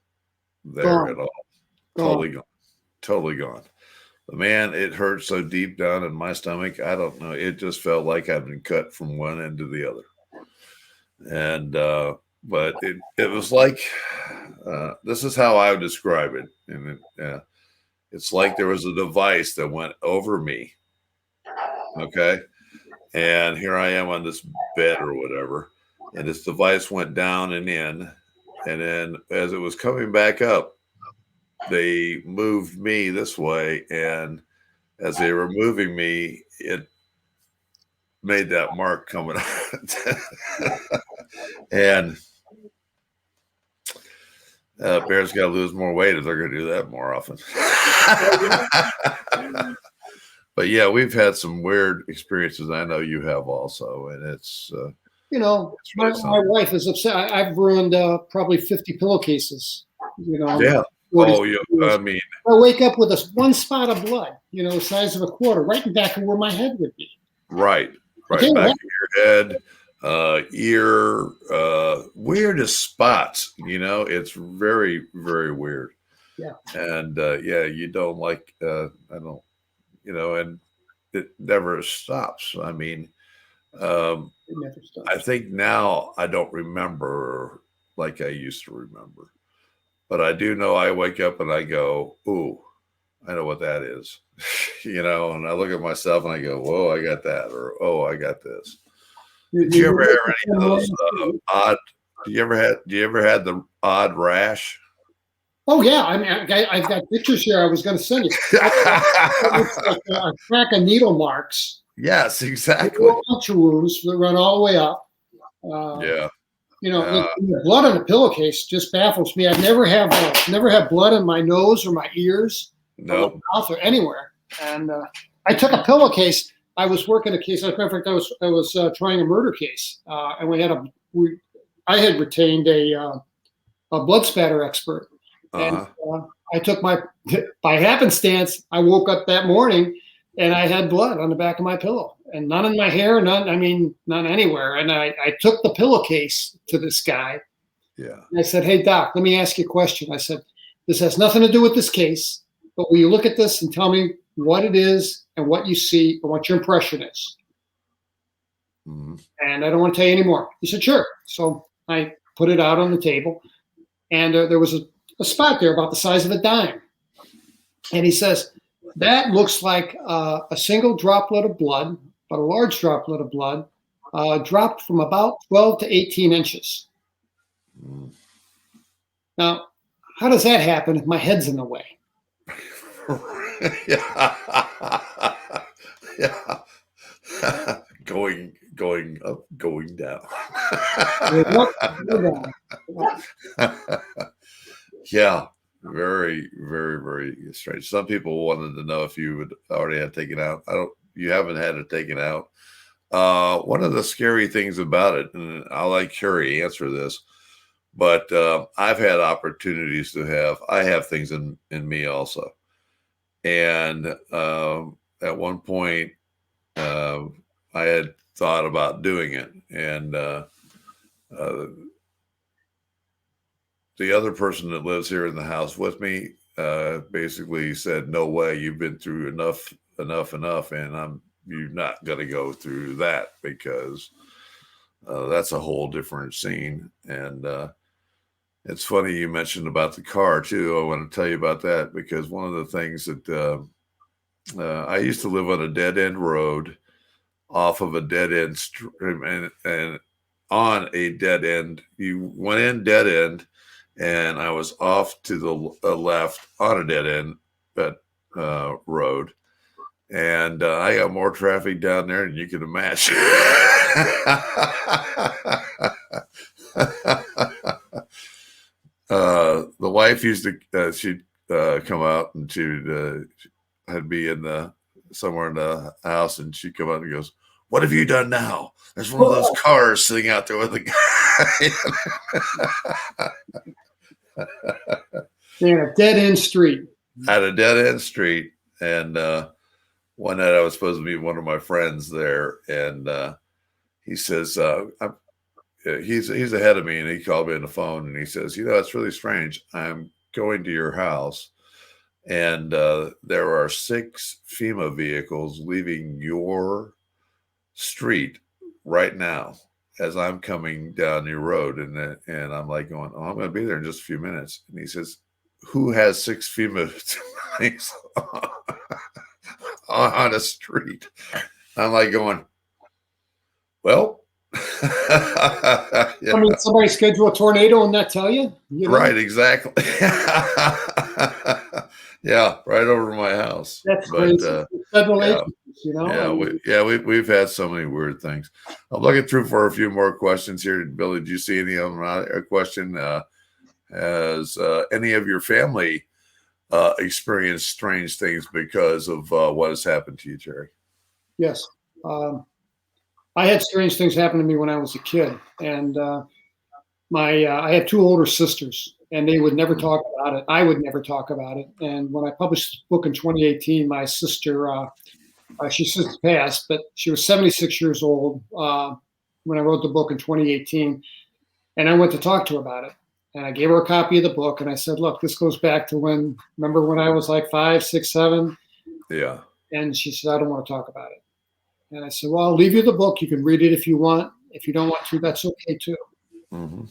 there Gone. at all. Gone. Totally gone. Totally gone. But man, it hurt so deep down in my stomach. I don't know. It just felt like I'd been cut from one end to the other. And but it was like this is how I would describe it. And it's like there was a device that went over me. Okay. And here I am on this bed or whatever. And this device went down and in. And then as it was coming back up, they moved me this way. And as they were moving me, it made that mark coming out. And bears got to lose more weight if they're going to do that more often. But yeah, we've had some weird experiences. I know you have also, and it's You know, it's really my wife is upset. I've ruined probably 50 pillowcases. You know. yeah. 40 Oh, yeah. years. I mean, I wake up with one spot of blood, you know, the size of a quarter, right in back of where my head would be. right Okay, back of your head, ear, weirdest spots. You know, it's very, very weird. Yeah. And yeah, you don't like. I don't. You know, and it never stops. I mean, It never stops. I think now I don't remember like I used to remember, but I do know I wake up and I go, "Ooh, I know what that is," you know, and I look at myself and I go, "Whoa, I got that," or "Oh, I got this." Did you ever have any of those odd? Do you ever had the odd rash? Oh yeah, I mean, I've got pictures here. I was going to send you. It looks like a crack of needle marks. Yes, exactly. Puncture wounds that run all the way up. Yeah. You know, the blood on the pillowcase just baffles me. I've never had blood in my nose or my ears, No, or my mouth, or anywhere. And I took a pillowcase. I was working a case. As a matter of fact, I was trying a murder case, and I had retained a blood spatter expert, and I took by happenstance, I woke up that morning and I had blood on the back of my pillow, and none in my hair, none anywhere. And I took the pillowcase to this guy. Yeah. And I said, "Hey, doc, let me ask you a question." I said, "This has nothing to do with this case, but will you look at this and tell me what it is and what you see and what your impression is?" Mm-hmm. And I don't want to tell you anymore. He said, "Sure." So I put it out on the table, and there was a spot there about the size of a dime. And he says, "That looks like a single droplet of blood, but a large droplet of blood, dropped from about 12 to 18 inches. Mm. Now, how does that happen if my head's in the way?" Yeah. Yeah. Going up, going down. Yeah, very, very, very strange. Some people wanted to know if you would already had taken out. You haven't had it taken out. One of the scary things about it, and I'll let Carrie answer this, but I've had opportunities I have things in me also. And at one point, I had thought about doing it. And the other person that lives here in the house with me basically said, "No way, you've been through enough, and you're not going to go through that, because that's a whole different scene." And it's funny you mentioned about the car too. I want to tell you about that, because one of the things that I used to live on a dead end road off of a dead end and on a dead end. You went in dead end, and I was off to the left on a dead end road. And I got more traffic down there than you can imagine. The wife used to, she'd come out, and I'd be somewhere in the house, and she'd come out and goes, "What have you done now? There's one of those cars sitting out there with a guy." Yeah, dead end street. At a dead end street. And one night I was supposed to meet one of my friends there, and he says, he's ahead of me, and he called me on the phone, and he says, "It's really strange. I'm going to your house, and there are 6 FEMA vehicles leaving your street right now as I'm coming down your road." And I'm like going, "Oh, I'm going to be there in just a few minutes." And he says, "Who has 6 FEMA things on a street?" I'm like going, "Well," I mean, somebody schedule a tornado and not tell you? Right, exactly. Yeah, right over my house. That's crazy. Federal agencies, we've had so many weird things. I'm looking through for a few more questions here. Billy, did you see any of them? A question: has any of your family experienced strange things because of what has happened to you, Terry? Yes. I had strange things happen to me when I was a kid, and I had 2 older sisters, and they would never talk about it. I would never talk about it. And when I published this book in 2018, my sister, she's since passed, but she was 76 years old when I wrote the book in 2018, and I went to talk to her about it. And I gave her a copy of the book, and I said, "Look, this goes back to remember when I was like 5, 6, 7?" Yeah. And she said, "I don't want to talk about it." And I said, "Well, I'll leave you the book. You can read it if you want. If you don't want to, that's okay too." Mm-hmm.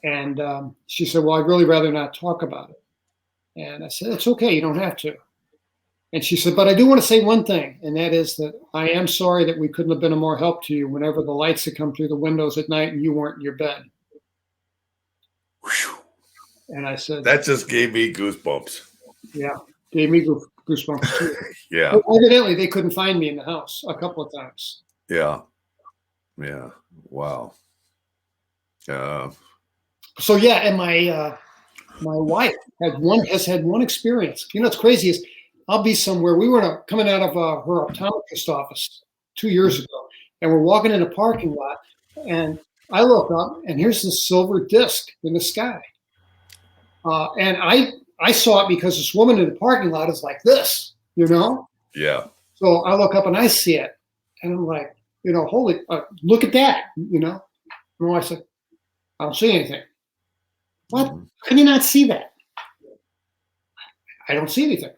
And she said, "Well, I'd really rather not talk about it." And I said, "It's okay. You don't have to." And she said, "But I do want to say one thing, and that is that I am sorry that we couldn't have been of more help to you whenever the lights had come through the windows at night and you weren't in your bed." Whew. And I said, "That just gave me goosebumps." Yeah, gave me goosebumps too. Yeah. But evidently, they couldn't find me in the house a couple of times. Yeah. Yeah. Wow. So yeah, and my wife has had one experience. What's crazy is I'll be somewhere. We were coming out of her optometrist office 2 years ago, and we're walking in a parking lot, and I look up, and here's this silver disc in the sky. And I saw it because this woman in the parking lot is like this, Yeah. So I look up and I see it, and I'm like, holy, look at that, And I said, "I don't see anything." "What? Mm-hmm. Can you not see that?" "I don't see anything."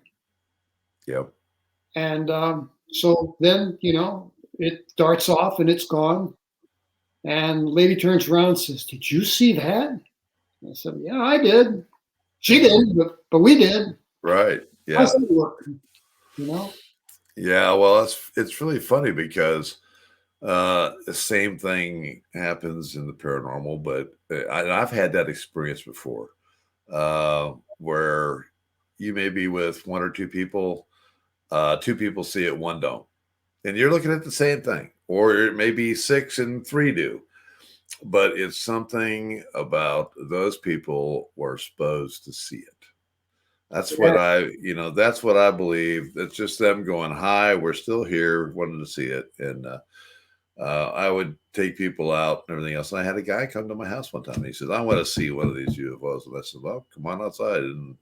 Yep. And so then, it darts off and it's gone. And the lady turns around and says, "Did you see that?" And I said, "Yeah, I did." She didn't, but we did. Right. Yeah. How's that work? Yeah. Well, it's really funny because the same thing happens in the paranormal, but I've had that experience before where you may be with 1 or 2 people, 2 people see it, 1 don't, and you're looking at the same thing, or it may be 6 and 3 do. but it's something about those people were supposed to see it. That's what that's what I believe. It's just them going, hi, we're still here, wanted to see it. And I would take people out and everything else. And I had a guy come to my house one time. He says, I want to see one of these UFOs. And I said, well, come on outside. And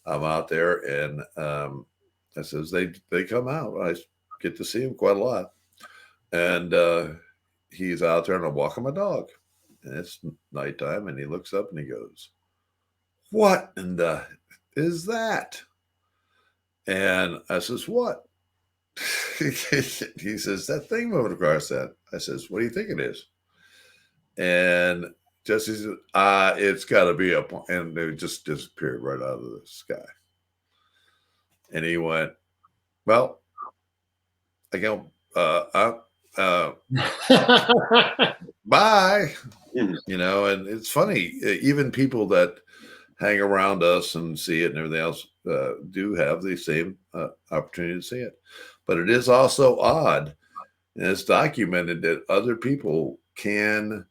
I'm out there. And I says, they come out. I get to see them quite a lot. And he's out there and I'm walking my dog. And it's nighttime. And he looks up and he goes, what in the is that? And I says, what? He says, that thing moving across that. I says, what do you think it is? And Jesse says, it's got to be up. And it just disappeared right out of the sky. And he went, well, I go, bye. You know, and it's funny, even people that hang around us and see it and everything else do have the same opportunity to see it. But it is also odd, and it's documented that other people can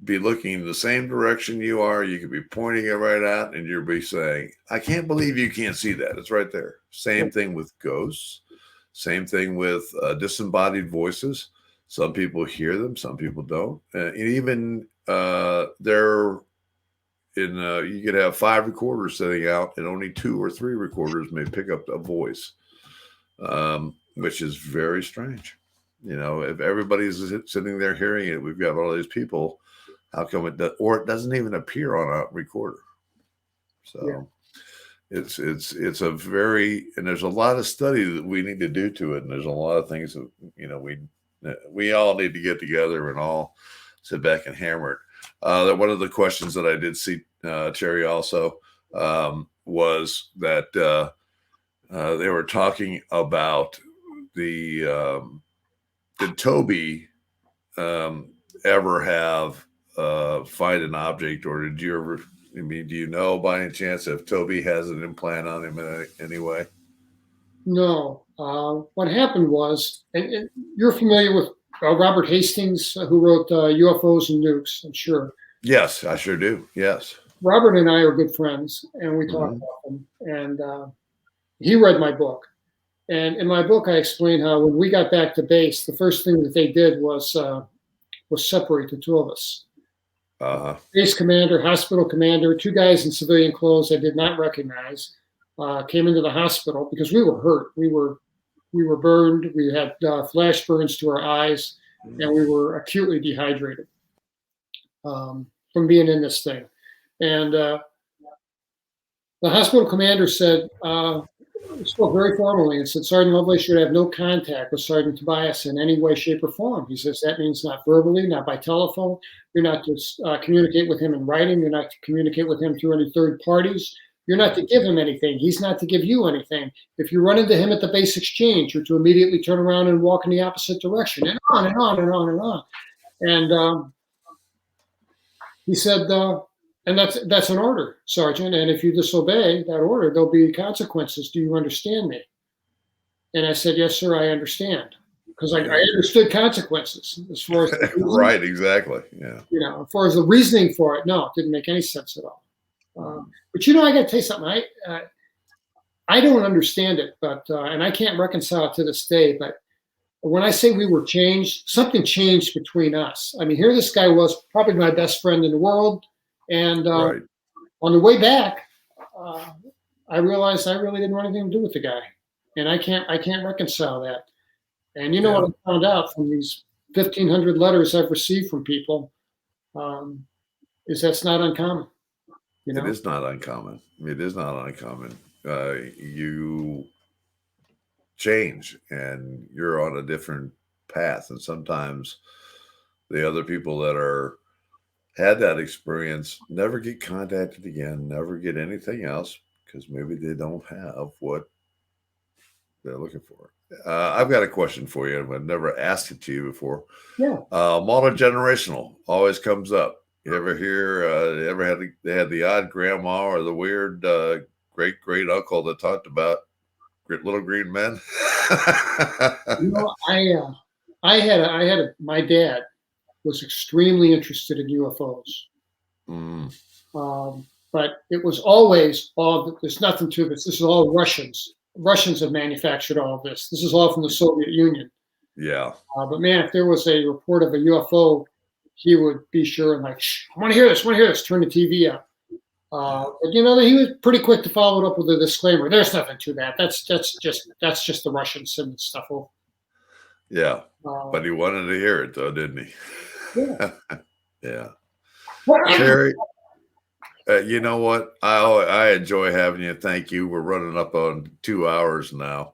be looking the same direction you are. You could be pointing it right out, and you'll be saying, I can't believe you can't see that. It's right there. Same thing with ghosts. Same thing with disembodied voices. Some people hear them, some people don't. And even you could have 5 recorders sitting out, and only 2 or 3 recorders may pick up a voice, which is very strange. You know, if everybody's sitting there hearing it, we've got all these people. How come it doesn't even appear on a recorder? So it's a very, and there's a lot of study that we need to do to it, and there's a lot of things that we all need to get together and all sit back and hammer it. That one of the questions that I did see, Terry, also was that they were talking about did Toby ever have find an object, or did you ever? I mean, do you know by any chance if Toby has an implant on him in any way? No. What happened was, and you're familiar with Robert Hastings, who wrote UFOs and Nukes, I'm sure. Yes, I sure do. Yes. Robert and I are good friends, and we talk often. And he read my book. And in my book, I explained how when we got back to base, the first thing that they did was separate the 2 of us. Base commander, hospital commander, 2 guys in civilian clothes I did not recognize, came into the hospital because we were hurt. We were burned. We had flash burns to our eyes, and we were acutely dehydrated from being in this thing. And the hospital commander said, spoke very formally and said, Sergeant Lovelace should have no contact with Sergeant Tobias in any way, shape, or form. He says that means not verbally, not by telephone. You're not to communicate with him in writing. You're not to communicate with him through any third parties. You're not to give him anything. He's not to give you anything. If you run into him at the base exchange, you're to immediately turn around and walk in the opposite direction, and on and on and on and on. And he said, and that's an order, Sergeant. And if you disobey that order, there'll be consequences. Do you understand me? And I said, yes, sir, I understand. Because I understood consequences as far as right, exactly. Yeah. You know, as far as the reasoning for it, no, it didn't make any sense at all. But I got to tell you something. I don't understand it, but and I can't reconcile it to this day. But when I say we were changed, something changed between us. I mean, here this guy was probably my best friend in the world, and on the way back, I realized I really didn't want anything to do with the guy, and I can't reconcile that. And you know what I found out from these 1,500 letters I've received from people is that's not uncommon. You know? It is not uncommon. It is not uncommon. You change and you're on a different path. And sometimes the other people that had that experience never get contacted again, never get anything else because maybe they don't have what they're looking for. I've got a question for you. I've never asked it to you before. Yeah. Multi-generational always comes up. You ever hear? They had the odd grandma or the weird great uncle that talked about little green men. You know, my dad was extremely interested in UFOs. Mm. But it was always there's nothing to this. This is all Russians. Russians have manufactured all of this. This is all from the Soviet Union. Yeah. But man, if there was a report of a UFO, he would be sure and like, shh, I want to hear this, turn the TV up. But he was pretty quick to follow it up with a disclaimer. There's nothing to that. That's just the Russians sending stuff over. Yeah. But he wanted to hear it though, didn't he? Yeah. Yeah. Terry, you know what? I enjoy having you. Thank you. We're running up on 2 hours now.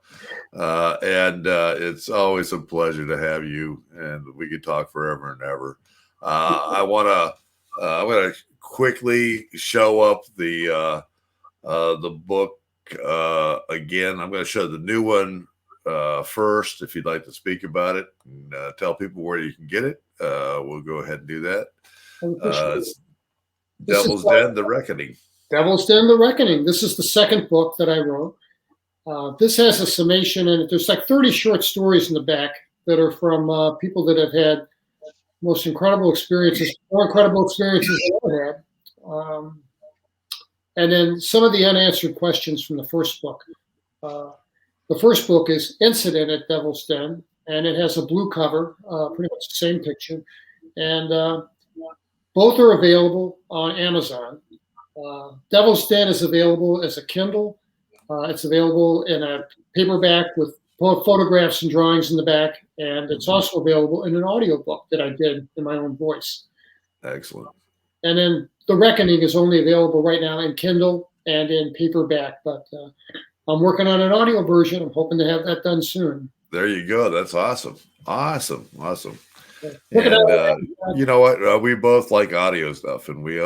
And it's always a pleasure to have you, and we could talk forever and ever. I want to quickly show up the book again. I'm going to show the new one first, if you'd like to speak about it and tell people where you can get it. We'll go ahead and do that. It's Devil's Den, The Reckoning. Devil's Den, The Reckoning. This is the second book that I wrote. This has a summation in it. There's like 30 short stories in the back that are from people that have had more incredible experiences than I had. And then some of the unanswered questions from the first book. The first book is Incident at Devil's Den, and it has a blue cover, pretty much the same picture. And both are available on Amazon. Devil's Den is available as a Kindle. It's available in a paperback with photographs and drawings in the back, and it's also available in an audiobook that I did in my own voice. Excellent. And then The Reckoning is only available right now in Kindle and in paperback, but I'm working on an audio version. I'm hoping to have that done soon. There you go. That's awesome. Awesome. And you know what? We both like audio stuff, and we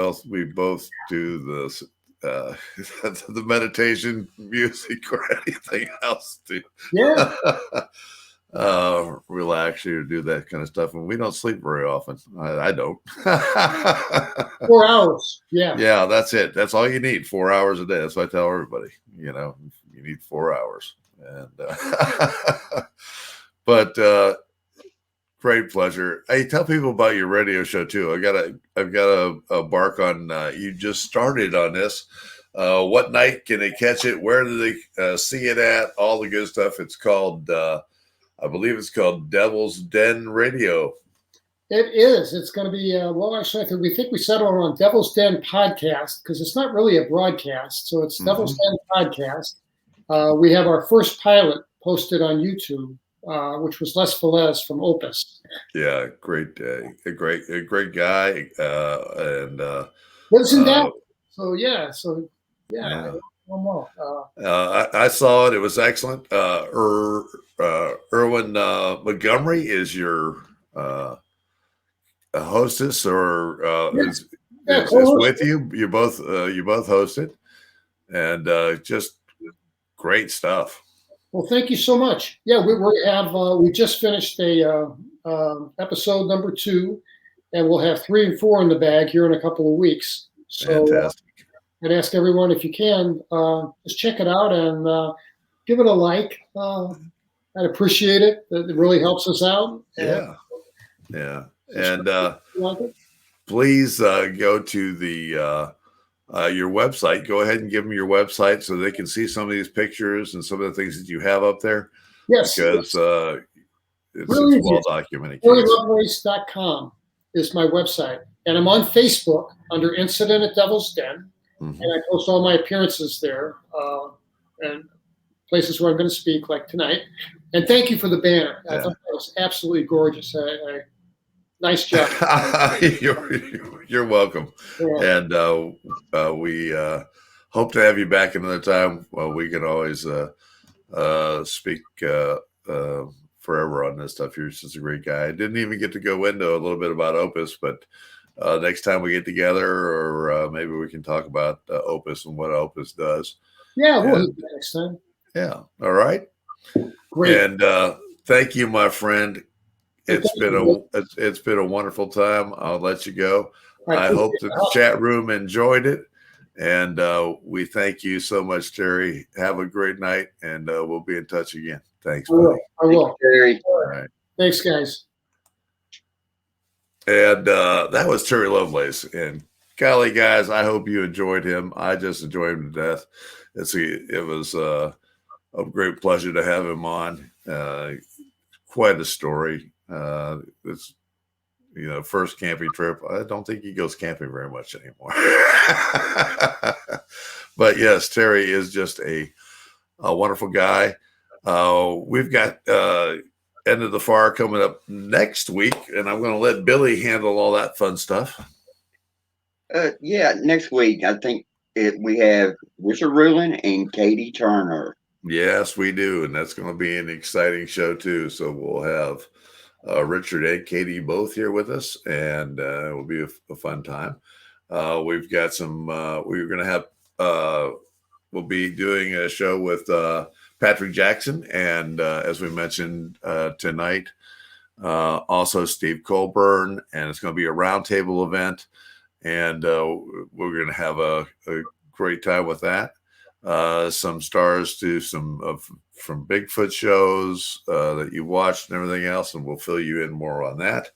both do this. The meditation music or anything else to relax you or do that kind of stuff. And we don't sleep very often. I don't. 4 hours. Yeah, that's it. That's all you need. 4 hours a day. That's what I tell everybody. You need 4 hours. And but great pleasure. Hey, tell people about your radio show too. I've got a bark on. You just started on this. What night can they catch it? Where do they see it at? All the good stuff. It's called, I believe it's called Devil's Den Radio. It is. It's going to be, actually, we think we settled on Devil's Den Podcast because it's not really a broadcast. So it's Devil's Den Podcast. We have our first pilot posted on YouTube, which was Les Velez from OPUS. Yeah, great, a great guy, and lives in Dallas. I saw it. It was excellent. Erwin Montgomery is your hostess, or is with you. You both host it, and just great stuff. Well, thank you so much. Yeah, we just finished a episode number 2, and we'll have 3 and 4 in the bag here in a couple of weeks. So fantastic. I'd ask everyone, if you can, just check it out and give it a like. I'd appreciate it. It really helps us out. Yeah. And please go to the your website. Go ahead and give them your website so they can see some of these pictures and some of the things that you have up there. Yes. Because it's well documented. TerryLovelace.com is my website. And I'm on Facebook under Incident at Devil's Den. And I post all my appearances there and places where I'm going to speak, like tonight. And thank you for the banner. I thought that was absolutely gorgeous. Nice job. You're welcome. Yeah. And we hope to have you back another time. Well, we can always speak forever on this stuff. You're just a great guy. I didn't even get to go into a little bit about OPUS, but next time we get together, or maybe we can talk about OPUS and what OPUS does. Yeah, we'll do that next time. Yeah. All right. Great. And thank you, my friend. It's been a wonderful time. I'll let you go. I hope the chat room enjoyed it. And we thank you so much, Terry. Have a great night, and we'll be in touch again. Thanks, buddy. I will. Terry. All right. Thanks, guys. And that was Terry Lovelace. And golly, guys, I hope you enjoyed him. I just enjoyed him to death. It was a great pleasure to have him on. Quite a story. It's first camping trip. I don't think he goes camping very much anymore. But yes, Terry is just a wonderful guy. We've got End of the Far coming up next week, and I'm going to let Billy handle all that fun stuff. Yeah, next week I think we have Richard Rulin and Katie Turner. Yes, we do, and that's going to be an exciting show too. So we'll have Richard and Katie both here with us, and it will be a fun time. We've got some. We're going to have. We'll be doing a show with Patrick Jackson, and as we mentioned tonight, also Steve Colburn, and it's going to be a roundtable event, and we're going to have a great time with that. Some stars to from Bigfoot shows that you watched and everything else, and we'll fill you in more on that.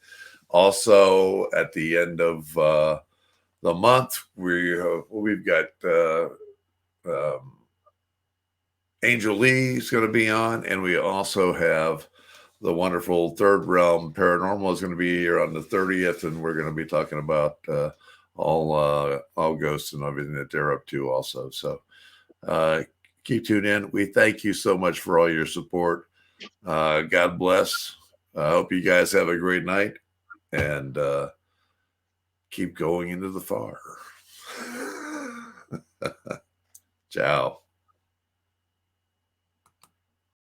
Also, at the end of the month, we've got Angel Lee is going to be on, and we also have the wonderful Third Realm Paranormal is going to be here on the 30th, and we're going to be talking about all ghosts and everything that they're up to also. So keep tuned in. We thank you so much for all your support. God bless. I hope you guys have a great night, and keep going into the far. Ciao.